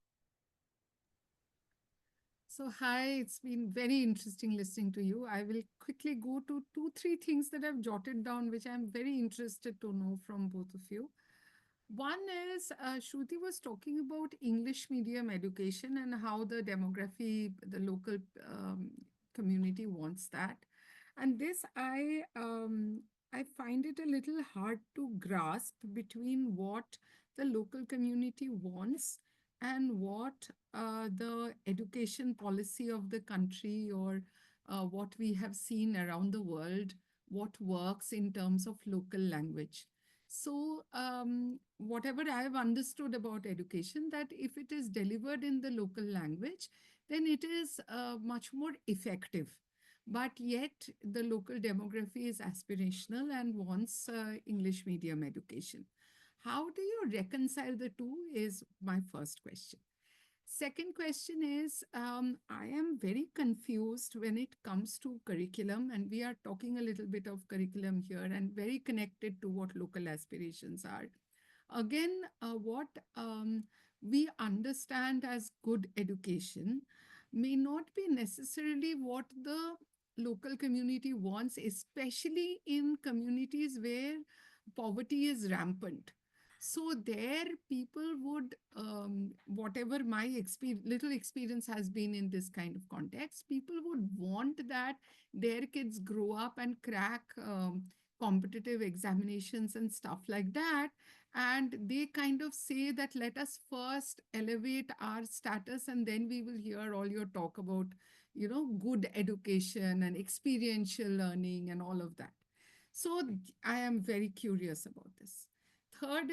So, hi, it's been very interesting listening to you. I will quickly go to 2, 3 things that I've jotted down, which I'm very interested to know from both of you. One is Shruti was talking about English medium education and how the demography, the local community wants that. And this, I find it a little hard to grasp between what the local community wants and what the education policy of the country, or what we have seen around the world, what works in terms of local language. So, whatever I have understood about education, that if it is delivered in the local language, then it is much more effective. But yet, the local demography is aspirational and wants English medium education. How do you reconcile the two is my first question. Second question is, I am very confused when it comes to curriculum, and we are talking a little bit of curriculum here and very connected to what local aspirations are. Again, what we understand as good education may not be necessarily what the local community wants, especially in communities where poverty is rampant. So there, people would, whatever my little experience has been in this kind of context, people would want that their kids grow up and crack competitive examinations and stuff like that. And they kind of say that let us first elevate our status and then we will hear all your talk about, good education and experiential learning and all of that. So I am very curious about this. Third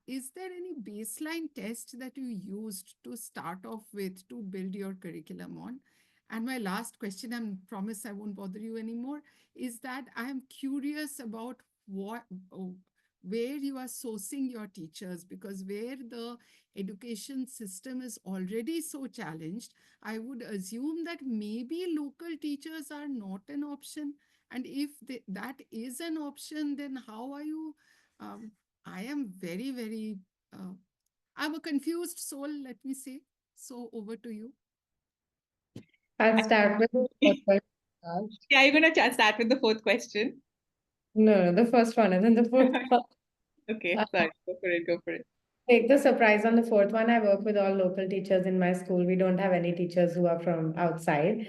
is there any baseline test that you used to start off with to build your curriculum on? And my last question, I promise I won't bother you anymore, is that I am curious about where you are sourcing your teachers, because where the education system is already so challenged, I would assume that maybe local teachers are not an option. And if that is an option, then how are you? I am very, very, I'm a confused soul, let me say. So over to you. I'll start with the fourth question. Yeah, you're going to start with the fourth question. No, the first one and then the fourth one. Okay, sorry. Go for it. Go for it. Take the surprise on the fourth one. I work with all local teachers in my school. We don't have any teachers who are from outside.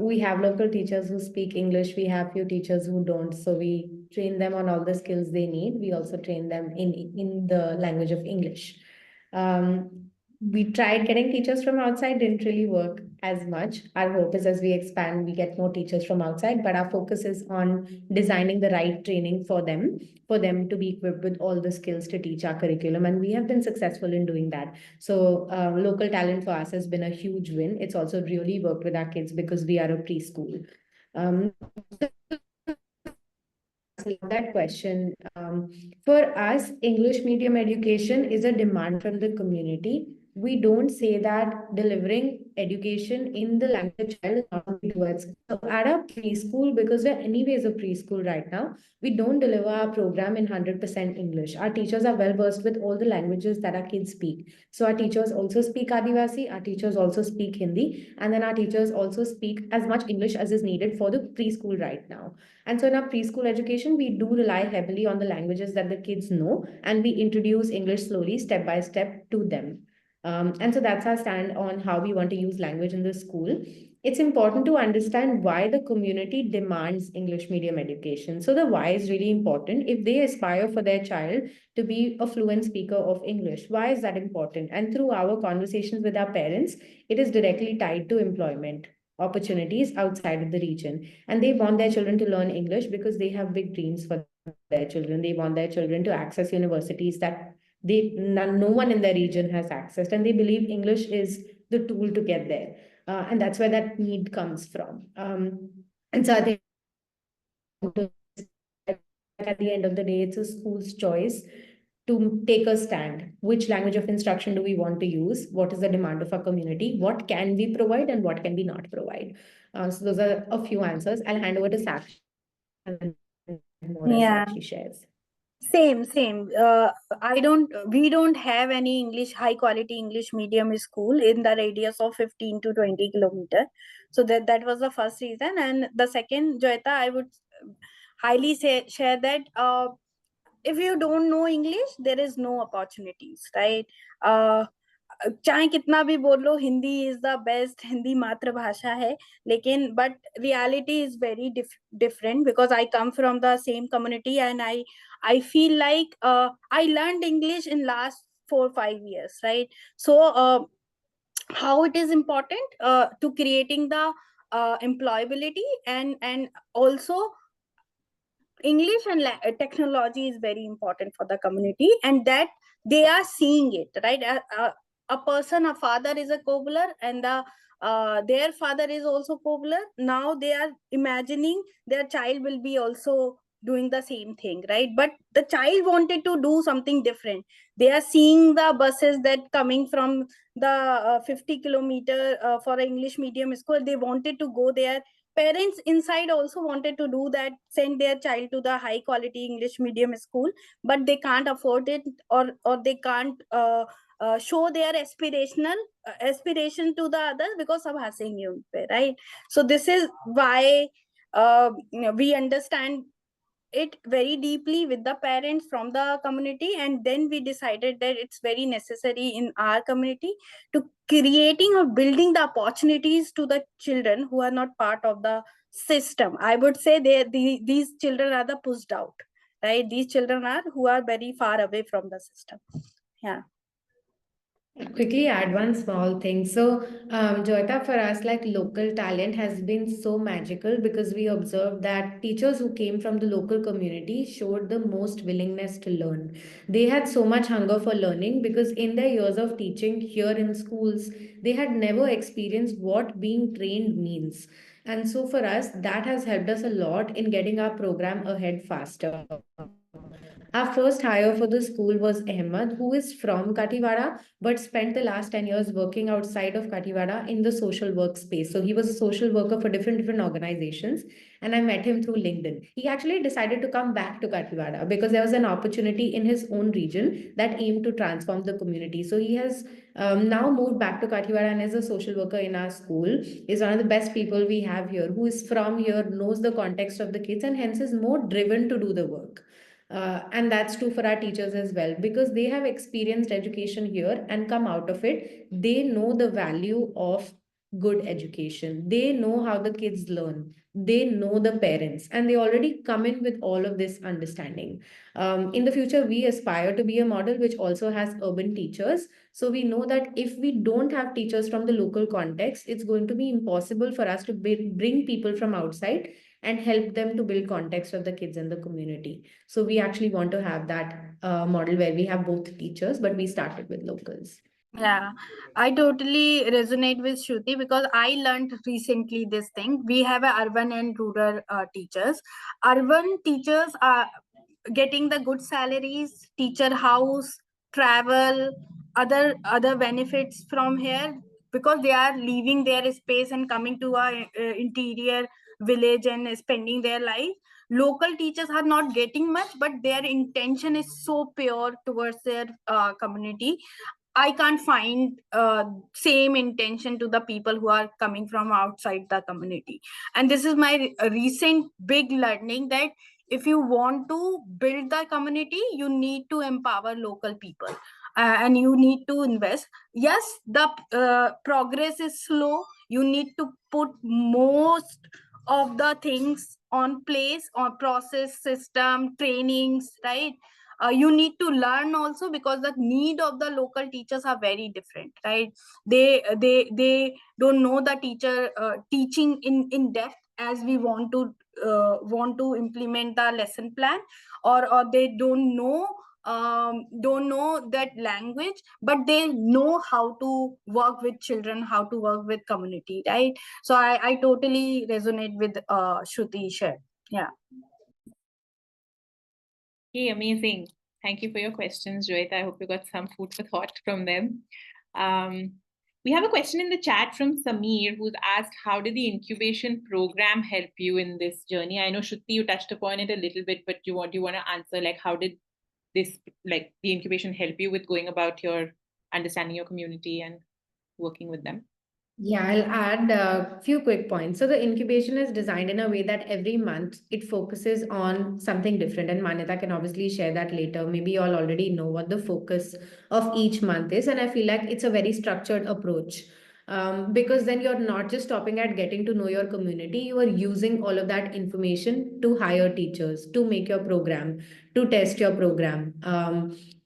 We have local teachers who speak English. We have few teachers who don't. So we train them on all the skills they need. We also train them in the language of English. We tried getting teachers from outside, didn't really work as much. Our hope is as we expand, we get more teachers from outside, but our focus is on designing the right training for them to be equipped with all the skills to teach our curriculum. And we have been successful in doing that. So local talent for us has been a huge win. It's also really worked with our kids because we are a preschool. That question. For us, English medium education is a demand from the community. We don't say that delivering education in the language of the child is not going to do it. So at our preschool, because we're anyways a preschool right now, we don't deliver our program in 100% English. Our teachers are well versed with all the languages that our kids speak. So our teachers also speak Adivasi, our teachers also speak Hindi, and then our teachers also speak as much English as is needed for the preschool right now. And so in our preschool education, we do rely heavily on the languages that the kids know, and we introduce English slowly, step by step to them. And so that's our stand on how we want to use language in the school. It's important to understand why the community demands English medium education. So the why is really important. If they aspire for their child to be a fluent speaker of English, why is that important? And through our conversations with our parents, it is directly tied to employment opportunities outside of the region. And they want their children to learn English because they have big dreams for their children. They want their children to access universities that no one in their region has accessed, and they believe English is the tool to get there. And that's where that need comes from. And so I think at the end of the day, it's a school's choice to take a stand. Which language of instruction do we want to use? What is the demand of our community? What can we provide and what can we not provide? So those are a few answers. I'll hand over to Sakshi and more as Yeah. Sakshi shares. Same. We don't have any high quality English medium school in the radius of 15 to 20 kilometer. So that was the first reason. And the second, Joyita, I would highly share that if you don't know English, there is no opportunities, right? चाहे कितना भी बोल लो, Hindi is the best, Hindi मातृभाषा है, लेकिन but reality is very different because I come from the same community and I feel like I learned English in last 4-5 years, right? So how it is important to creating the employability, and also English and technology is very important for the community, and that they are seeing it, right? A father is a cobbler, and their father is also cobbler. Now they are imagining their child will be also doing the same thing, right? But the child wanted to do something different. They are seeing the buses that coming from the 50 kilometer for English medium school. They wanted to go there. Parents inside also wanted to do that, send their child to the high quality English medium school, but they can't afford it, or they can't show their aspiration to the others because सब हंसेंगे उन पे, right? So this is why we understand it very deeply with the parents from the community, and then we decided that it's very necessary in our community to creating or building the opportunities to the children who are not part of the system. I would say these children are the pushed out, right? These children are who are very far away from the system. Yeah. Quickly add one small thing. So, Joyita, for us, like local talent has been so magical because we observed that teachers who came from the local community showed the most willingness to learn. They had so much hunger for learning because in their years of teaching here in schools, they had never experienced what being trained means. And so for us, that has helped us a lot in getting our program ahead faster. Our first hire for the school was Ahmed, who is from Kathiwada, but spent the last 10 years working outside of Kathiwada in the social work space. So he was a social worker for different organizations, and I met him through LinkedIn. He actually decided to come back to Kathiwada because there was an opportunity in his own region that aimed to transform the community. So he has now moved back to Kathiwada and is a social worker in our school, is one of the best people we have here, who is from here, knows the context of the kids, and hence is more driven to do the work. And that's true for our teachers as well, because they have experienced education here and come out of it. They know the value of good education. They know how the kids learn. They know the parents, and they already come in with all of this understanding. In the future, we aspire to be a model which also has urban teachers. So we know that if we don't have teachers from the local context, it's going to be impossible for us to bring people from outside and help them to build context of the kids in the community. So we actually want to have that model where we have both teachers, but we started with locals. Yeah, I totally resonate with Shruti because I learned recently this thing. We have a urban and rural teachers. Urban teachers are getting the good salaries, teacher house, travel, other benefits from here because they are leaving their space and coming to a interior village and spending their life. Local teachers are not getting much, but their intention is so pure towards their community. I can't find same intention to the people who are coming from outside the community. And this is my recent big learning that if you want to build the community, you need to empower local people and you need to invest. Yes, the progress is slow. You need to put most of the things on place, on process, system, trainings, right? You need to learn also because the need of the local teachers are very different, right? They don't know the teacher teaching in depth as we want to implement the lesson plan, or they don't know that language, but they know how to work with children, how to work with community, right? So I totally resonate with Shruti shared. Yeah. Okay, amazing. Thank you for your questions, Rohit. I hope you got some food for thought from them. We have a question in the chat from Sameer, who's asked, how did the incubation program help you in this journey? I know, Shruti, you touched upon it a little bit, but you want to answer, like, how did this, like, the incubation help you with going about your understanding your community and working with them? Yeah, I'll add a few quick points. So the incubation is designed in a way that every month it focuses on something different. And Manyata can obviously share that later. Maybe you all already know what the focus of each month is. And I feel like it's a very structured approach. Because then you're not just stopping at getting to know your community, you are using all of that information to hire teachers, to make your program, to test your program,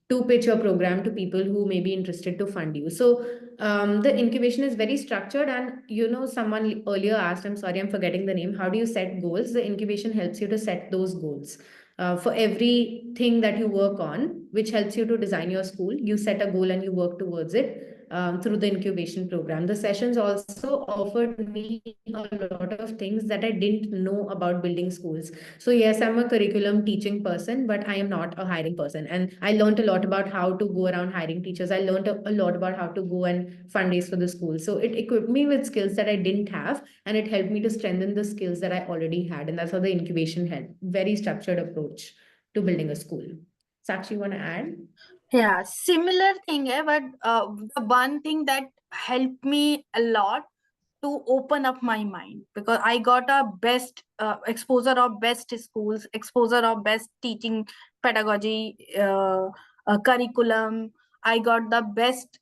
to pitch your program to people who may be interested to fund you. So the incubation is very structured, and someone earlier asked, I'm sorry, I'm forgetting the name, how do you set goals? The incubation helps you to set those goals. For everything that you work on, which helps you to design your school, you set a goal and you work towards it through the incubation program. The sessions also offered me a lot of things that I didn't know about building schools. So yes, I'm a curriculum teaching person, but I am not a hiring person. And I learned a lot about how to go around hiring teachers. I learned a lot about how to go and fundraise for the school. So it equipped me with skills that I didn't have, and it helped me to strengthen the skills that I already had. And that's how the incubation helped. Very structured approach to building a school. Sakshi, you want to add? Yeah, similar thing, but the one thing that helped me a lot to open up my mind because I got a best exposure of best schools, exposure of best teaching pedagogy, curriculum. I got the best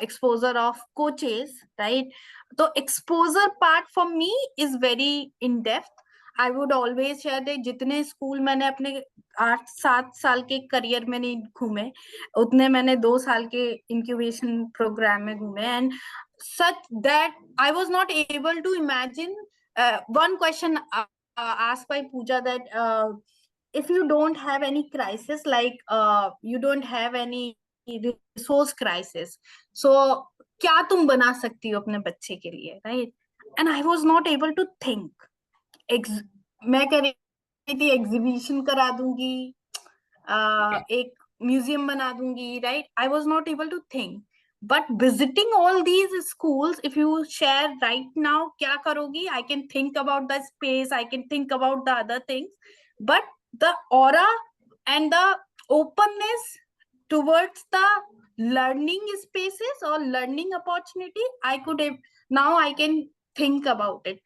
exposure of coaches, right? So exposure part for me is very in depth. I would always share that जितने school मैंने अपने 8-7 साल के career में नहीं घूमे उतने मैंने 2 साल के इंक्यूबेशन प्रोग्राम में घूमे and such that I was not able to imagine one question asked by Pooja that if you don't have any crisis, like you don't have any resource crisis, so क्या तुम बना सकती हो अपने बच्चे के लिए, right? And I was not able to think. मैं कह रही थी एग्जीबिशन करा दूंगी, एक म्यूजियम बना दूंगी, right? I was not able to think but visiting all these schools if you share right now क्या करोगी, I can think about the space, I can think about the other things, but the aura and the openness towards the learning spaces or learning opportunity, I could have, now I can think about it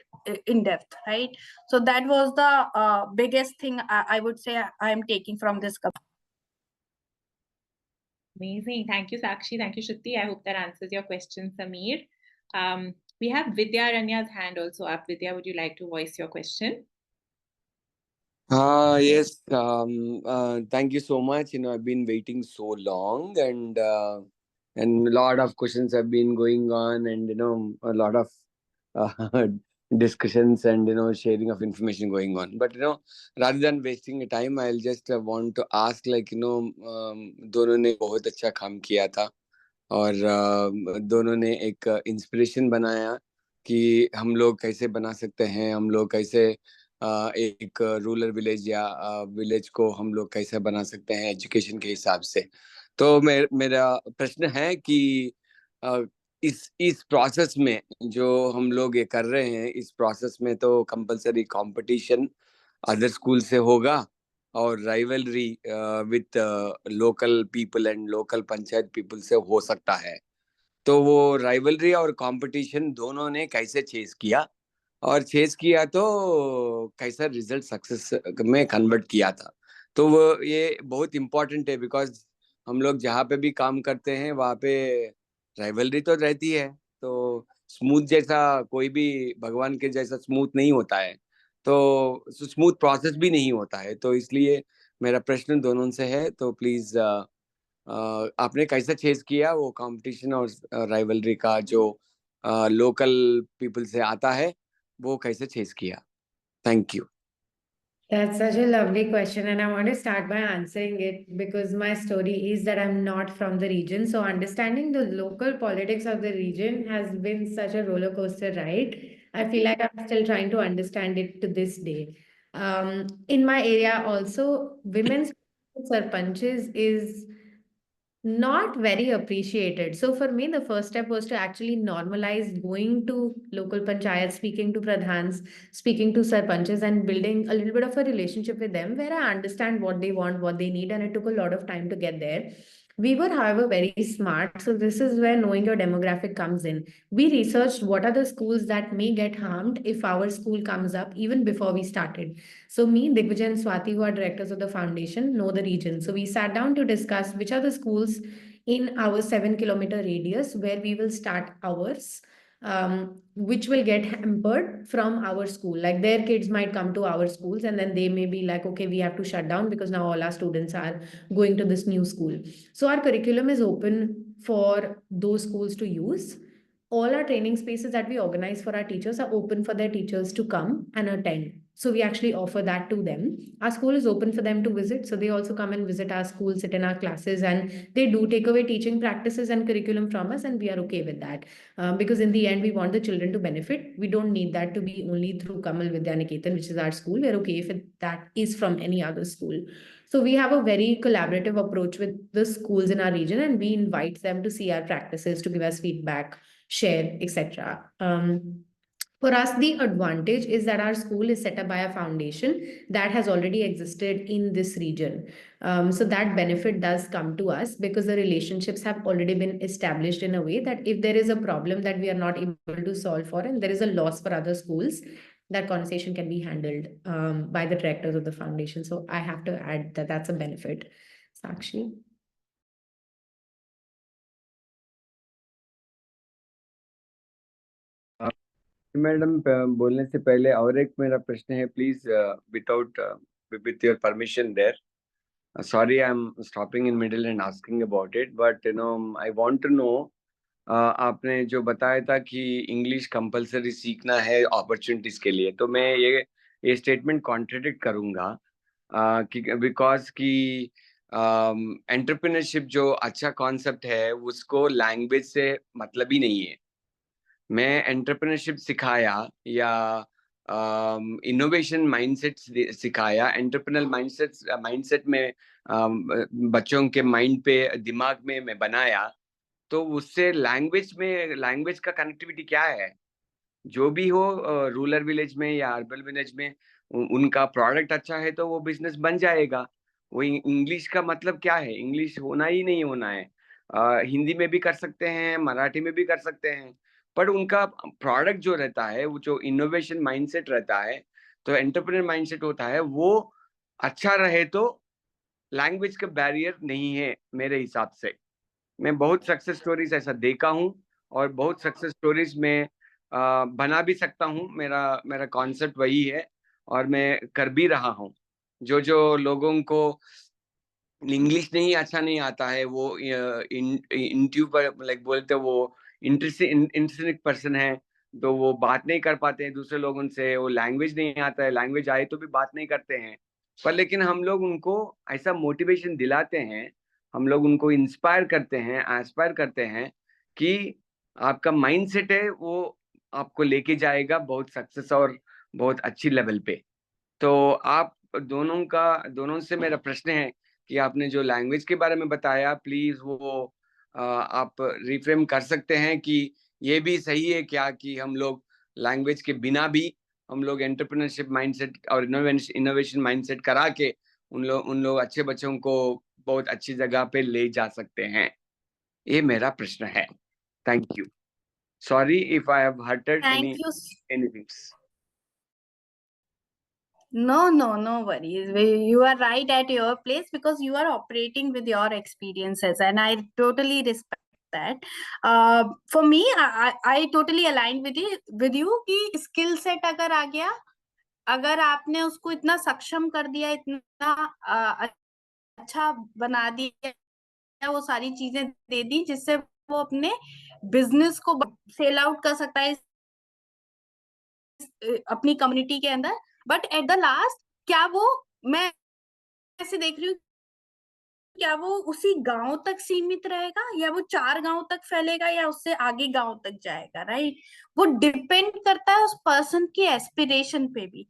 in depth, right? So that was the biggest thing I would say I am taking from this. Amazing. Thank you, Sakshi. Thank you, Shruti. I hope that answers your question, Sameer. We have Vidya Aranya's hand also up. Vidya, would you like to voice your question? Yes. Thank you so much. I've been waiting so long, and a lot of questions have been going on, and a lot of uh, discussions and sharing of information going on. But rather than wasting the time, I'll just want to ask, like दोनों ने बहुत अच्छा काम किया था, और दोनों ने एक इंस्पिरेशन बनाया कि हम लोग कैसे बना सकते हैं, हम लोग कैसे एक रूरल विलेज या विलेज को हम लोग कैसे बना सकते हैं एजुकेशन के हिसाब से। तो मेरा प्रश्न है कि अ, इस प्रोसेस में जो हम लोग ये कर रहे हैं, इस प्रोसेस में तो कंपलसरी कंपटीशन अदर स्कूल से होगा, और rivalry with local people and local panchayat people से हो सकता है। तो वो राइवलरी और कंपटीशन दोनों ने कैसे चेस किया, और चेस किया तो कैसा रिजल्ट सक्सेस में कन्वर्ट किया था। तो वो ये बहुत इम्पोर्टेंट है, बिकॉज हम लोग जहाँ पे भी काम करते हैं वहाँ पे राइवलरी तो रहती है। तो स्मूथ जैसा कोई भी भगवान के जैसा स्मूथ नहीं होता है, तो स्मूथ प्रोसेस भी नहीं होता है। तो इसलिए मेरा प्रश्न दोनों से है, तो प्लीज आपने कैसा चेस किया वो कंपटीशन और राइवलरी का जो लोकल पीपल से आता है, वो कैसे चेस किया? Thank you. That's such a lovely question, and I want to start by answering it because my story is that I'm not from the region. So, understanding the local politics of the region has been such a roller coaster ride. I feel like I'm still trying to understand it to this day. In my area, also, women's sarpanches is not very appreciated. So for me, the first step was to actually normalize going to local panchayats, speaking to pradhans, speaking to sarpanches, and building a little bit of a relationship with them where I understand what they want, what they need, and it took a lot of time to get there. We were, however, very smart. So this is where knowing your demographic comes in. We researched what are the schools that may get harmed if our school comes up even before we started. So me, Digvijay and Swati, who are directors of the foundation, know the region. So we sat down to discuss which are the schools in our 7 kilometer radius where we will start ours, which will get hampered from our school. Like their kids might come to our schools and then they may be like, okay, we have to shut down because now all our students are going to this new school. So our curriculum is open for those schools to use. All our training spaces that we organize for our teachers are open for their teachers to come and attend. So we actually offer that to them. Our school is open for them to visit. So they also come and visit our school, sit in our classes, and they do take away teaching practices and curriculum from us. And we are okay with that. Because in the end, we want the children to benefit. We don't need that to be only through Kamal Vidyaniketan, which is our school. We're okay if that is from any other school. So we have a very collaborative approach with the schools in our region, and we invite them to see our practices, to give us feedback, share, etc. For us, the advantage is that our school is set up by a foundation that has already existed in this region. So that benefit does come to us because the relationships have already been established in a way that if there is a problem that we are not able to solve for and there is a loss for other schools, that conversation can be handled by the directors of the foundation. So I have to add that that's a benefit. Sakshi. Madam, बोलने से पहले और एक मेरा प्रश्न है, please without with your permission there. Sorry, I'm stopping in middle and asking about it, but I want to know, आपने जो बताया था कि इंग्लिश कंपलसरी सीखना है अपॉर्चुनिटीज के लिए, तो मैं ये स्टेटमेंट कॉन्ट्रडिक्ट करूंगा, कि बिकॉज कि एंटरप्रेन्योरशिप जो अच्छा कॉन्सेप्ट है उसको लैंग्वेज से मतलब ही नहीं है। मैं एंटरप्रेन्योरशिप सिखाया या इनोवेशन माइंडसेट सिखाया, एंटरप्रेन्योर माइंडसेट में बच्चों के माइंड पे, दिमाग में मैं बनाया, तो उससे लैंग्वेज का कनेक्टिविटी क्या है? जो भी हो, रूरल विलेज में या अर्बन विलेज में, उनका प्रोडक्ट अच्छा है तो वो बिजनेस बन जाएगा। वो इंग्लिश का मतलब क्या है? इंग्लिश होना ही नहीं होना है। हिंदी में भी कर सकते हैं, मराठी में भी कर सकते हैं, पर उनका प्रोडक्ट जो रहता है, वो जो इनोवेशन माइंडसेट रहता है, तो एंटरप्रेन्योर माइंडसेट होता है, वो अच्छा रहे तो लैंग्वेज का बैरियर नहीं है मेरे हिसाब से। मैं बहुत सक्सेस स्टोरीज ऐसा देखा हूँ, और बहुत सक्सेस स्टोरीज में बना भी सकता हूँ। मेरा कॉन्सेप्ट वही है और मैं कर भी रहा हूँ। जो लोगों को इंग्लिश नहीं आता है, वो इंटरव्यू पर लाइक बोलते हैं वो इंटरेस्टिंग पर्सन है, तो वो बात नहीं कर पाते हैं दूसरे लोगों से, वो लैंग्वेज नहीं आता है, लैंग्वेज आए तो भी बात नहीं करते हैं। पर लेकिन हम लोग उनको ऐसा मोटिवेशन दिलाते हैं, हम लोग उनको इंस्पायर करते हैं, एस्पायर करते हैं कि आपका माइंडसेट है वो आपको लेके जाएगा बहुत सक्सेस और बहुत अच्छी लेवल पे। तो आप दोनों से मेरा प्रश्न है कि आपने जो लैंग्वेज के बारे में बताया, प्लीज वो आप रिफ्रेम कर सकते हैं कि ये भी सही है क्या कि हम लोग लैंग्वेज के बिना भी हम लोग एंटरप्रेन्योरशिप माइंडसेट और इनोवेशन माइंडसेट करा के उन लोग अच्छे बच्चों को बहुत अच्छी जगह पे ले जा सकते हैं। ये मेरा प्रश्न है। Thank you. Sorry if I have hurted Thank you. Anything. No worries. You are right at your place because you are operating with your experiences, and I totally respect that. For me, I totally aligned with you कि skill set अगर आ गया, अगर आपने उसको इतना सक्षम कर दिया, इतना अच्छा बना दिया, वो सारी चीजें दे दी जिससे वो अपने बिजनेस को सेल आउट कर सकता है अपनी कम्युनिटी के अंदर। बट एट द लास्ट क्या वो, मैं ऐसे देख रही हूँ, क्या वो उसी गांव तक सीमित रहेगा या वो 4 गांव तक फैलेगा या उससे आगे गांव तक जाएगा, राइट? वो डिपेंड करता है उस पर्सन की एस्पिरेशन पे भी।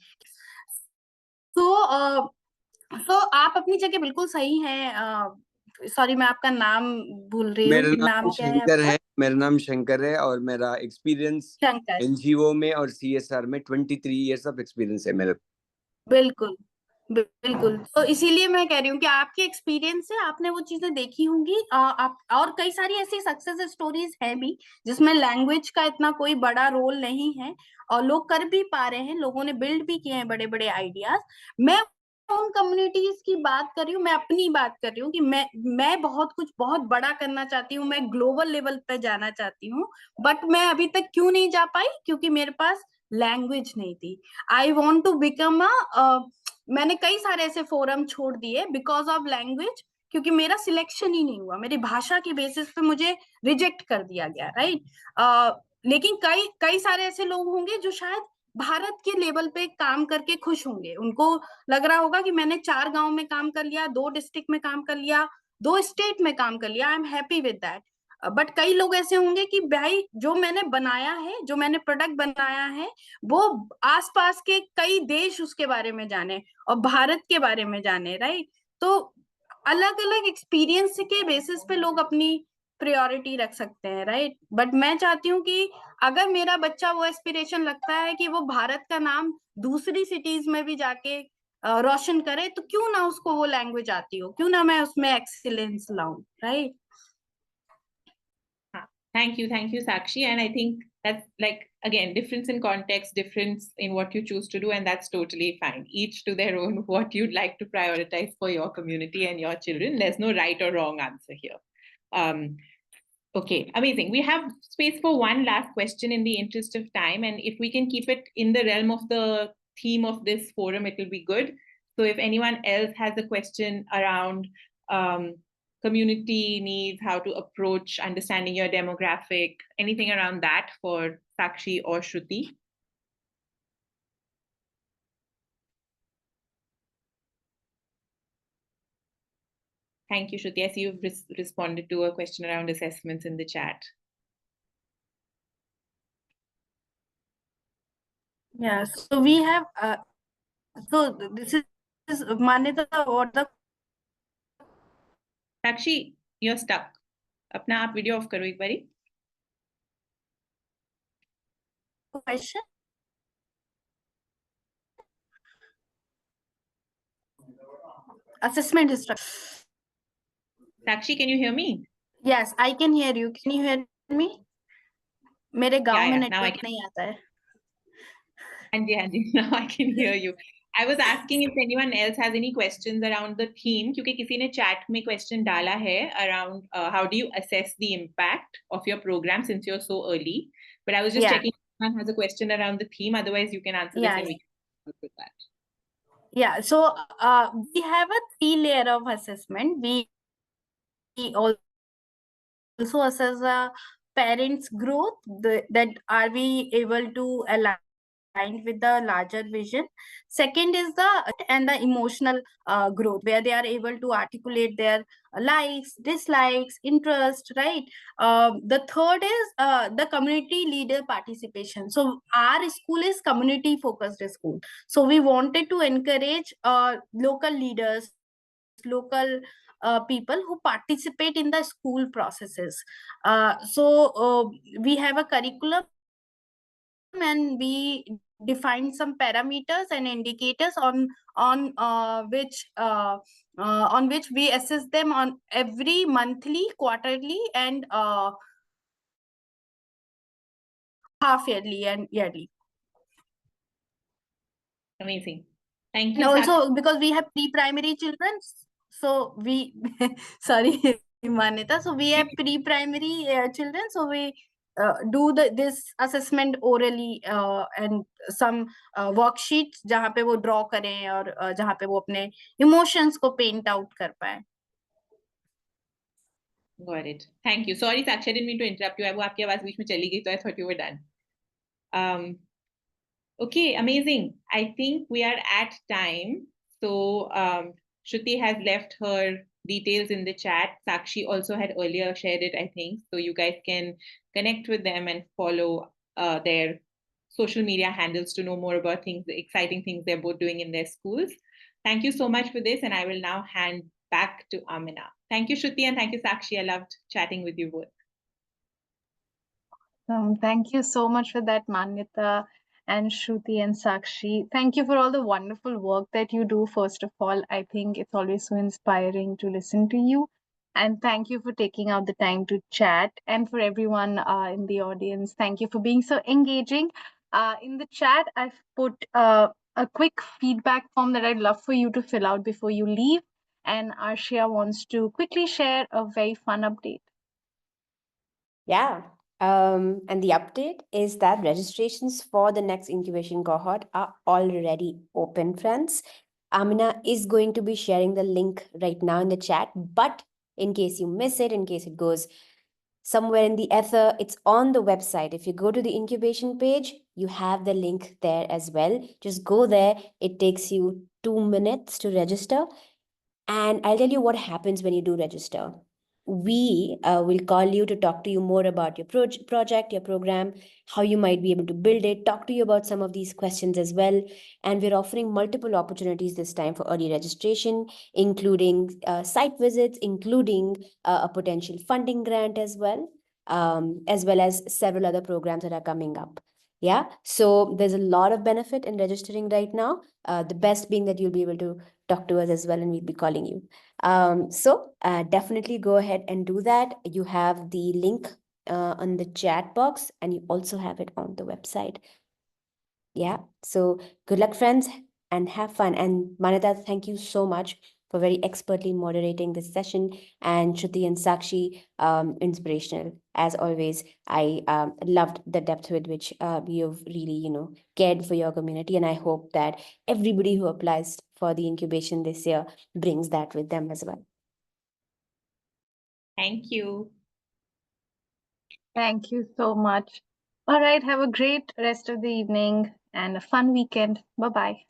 तो आप अपनी जगह बिल्कुल सही हैं। सॉरी, मैं आपका नाम भूल रही हूँ, नाम क्या है आपका? मेरा नाम शंकर है और मेरा एक्सपीरियंस शंकर। एनजीओ में और सीएसआर में 23 इयर्स ऑफ एक्सपीरियंस है मेरे। बिल्कुल बिल्कुल। तो इसीलिए मैं कह रही हूँ कि आपके एक्सपीरियंस से आपने वो चीजें देखी होंगी। आप और कई सारी ऐसी सक्सेस स्टोरीज हैं भी जिसमें लैंग्वेज का इतना कोई बड़ा रोल नहीं है और लोग कर भी पा रहे हैं, लोगों ने बिल्ड भी किए हैं बड़े बड़े आइडियाज। मैं उन कम्युनिटीज की बात कर रही हूँ, मैं अपनी बात कर रही हूँ कि मैं बहुत कुछ बहुत बड़ा करना चाहती हूँ, मैं ग्लोबल लेवल पे जाना चाहती हूँ, बट मैं अभी तक क्यों नहीं जा पाई? क्योंकि मेरे पास लैंग्वेज नहीं थी। आई वॉन्ट टू बिकम मैंने कई सारे ऐसे फोरम छोड़ दिए बिकॉज ऑफ लैंग्वेज, क्योंकि मेरा सिलेक्शन ही नहीं हुआ, मेरी भाषा के बेसिस पे मुझे रिजेक्ट कर दिया गया, राइट? लेकिन कई कई सारे ऐसे लोग होंगे जो शायद भारत के लेवल पे काम करके खुश होंगे, उनको लग रहा होगा कि मैंने 4 गांव में काम कर लिया, 2 डिस्ट्रिक्ट में काम कर लिया, 2 स्टेट में काम कर लिया, I am happy with that. But कई लोग ऐसे होंगे कि भाई जो मैंने बनाया है, जो मैंने प्रोडक्ट बनाया है, वो आसपास के कई देश उसके बारे में जाने और भारत के बारे में जाने, राइट? तो अलग अलग एक्सपीरियंस के बेसिस पे लोग अपनी प्रायोरिटी रख सकते हैं, राइट? बट मैं चाहती हूँ कि अगर मेरा बच्चा वो एस्पिरेशन लगता है कि वो भारत का नाम दूसरी सिटीज में भी जाके रोशन करे, तो क्यों ना उसको वो लैंग्वेज आती हो, क्यों ना मैं उसमें एक्सीलेंस लाऊं, right? Thank you, Sakshi. And I think that's like, again, difference in context, difference in what you choose to do, and that's totally fine. Each to their own, what you'd like to prioritize for your community and your children. There's no right or wrong answer here. Okay, amazing. We have space for one last question in the interest of time. And if we can keep it in the realm of the theme of this forum, it will be good. So if anyone else has a question around community needs, how to approach understanding your demographic, anything around that for Sakshi or Shruti. Thank you, Shruti. I see you've responded to a question around assessments in the chat. Yeah, so we have, so this is Manita, what the Sakshi, you're stuck. अपना आप video of करो एक बारी. question? Assessment instruction. Sakshi, can you hear me? Yes, I can hear you. Can you hear me? मेरे गांव में now I network can. नहीं आता है. Anji, now I can hear you. I was asking if anyone else has any questions around the theme, क्योंकि किसी ने chat में question डाला है around how do you assess the impact of your program since you're so early. But I was just checking Someone has a question around the theme. Otherwise, you can answer this Yeah, and yeah. we can help with that. Yeah, so we have a 3 layer of assessment. We also assess a parent's growth, that are we able to align with the larger vision. Second is the and the emotional growth, where they are able to articulate their likes, dislikes, interest, right? The third is the community leader participation. So our school is community focused school, so we wanted to encourage local leaders, local people who participate in the school processes. We have a curriculum, and we define some parameters and indicators on which we assess them on every monthly, quarterly, and half yearly and yearly. Amazing. Thank And you, Sakshi. also because we have pre-primary children, so we sorry, Manita, so we have pre-primary children, so we do this assessment orally, and some worksheets जहाँ पे वो draw करें और जहाँ पे वो अपने emotions को paint out कर पाए. Got it. Thank you. Sorry, Sakshi, I didn't mean to interrupt you. वो आपकी आवाज बीच में चली गई, so I thought you were done. Okay, amazing. I think we are at time. So Shruti has left her details in the chat. Sakshi also had earlier shared it, I think. So you guys can connect with them and follow their social media handles to know more about things, the exciting things they're both doing in their schools. Thank you so much for this. And I will now hand back to Amina. Thank you, Shruti, and thank you, Sakshi. I loved chatting with you both. Thank you so much for that, Manyata and Shruti and Sakshi. Thank you for all the wonderful work that you do. First of all, I think it's always so inspiring to listen to you. And thank you for taking out the time to chat. And for everyone in the audience, thank you for being so engaging. In the chat, I've put a quick feedback form that I'd love for you to fill out before you leave. And Arshia wants to quickly share a very fun update. Yeah. And the update is that registrations for the next incubation cohort are already open, friends. Amina is going to be sharing the link right now in the chat, but in case you miss it, in case it goes somewhere in the ether, it's on the website. If you go to the incubation page, you have the link there as well. Just go there. It takes you 2 minutes to register. And I'll tell you what happens when you do register. We will call you to talk to you more about your project, your program, how you might be able to build it, talk to you about some of these questions as well. And we're offering multiple opportunities this time for early registration, including site visits, including a potential funding grant as well as several other programs that are coming up. Yeah, so there's a lot of benefit in registering right now. The best being that you'll be able to talk to us as well, and we'll be calling you. So definitely go ahead and do that. You have the link on the chat box, and you also have it on the website. Yeah, so good luck, friends, and have fun. And Manita, thank you so much for very expertly moderating this session, and Shruti and Sakshi, inspirational as always. I loved the depth with which you've really, cared for your community, and I hope that everybody who applies for the incubation this year brings that with them as well. Thank you. Thank you so much. All right, have a great rest of the evening and a fun weekend. Bye-bye.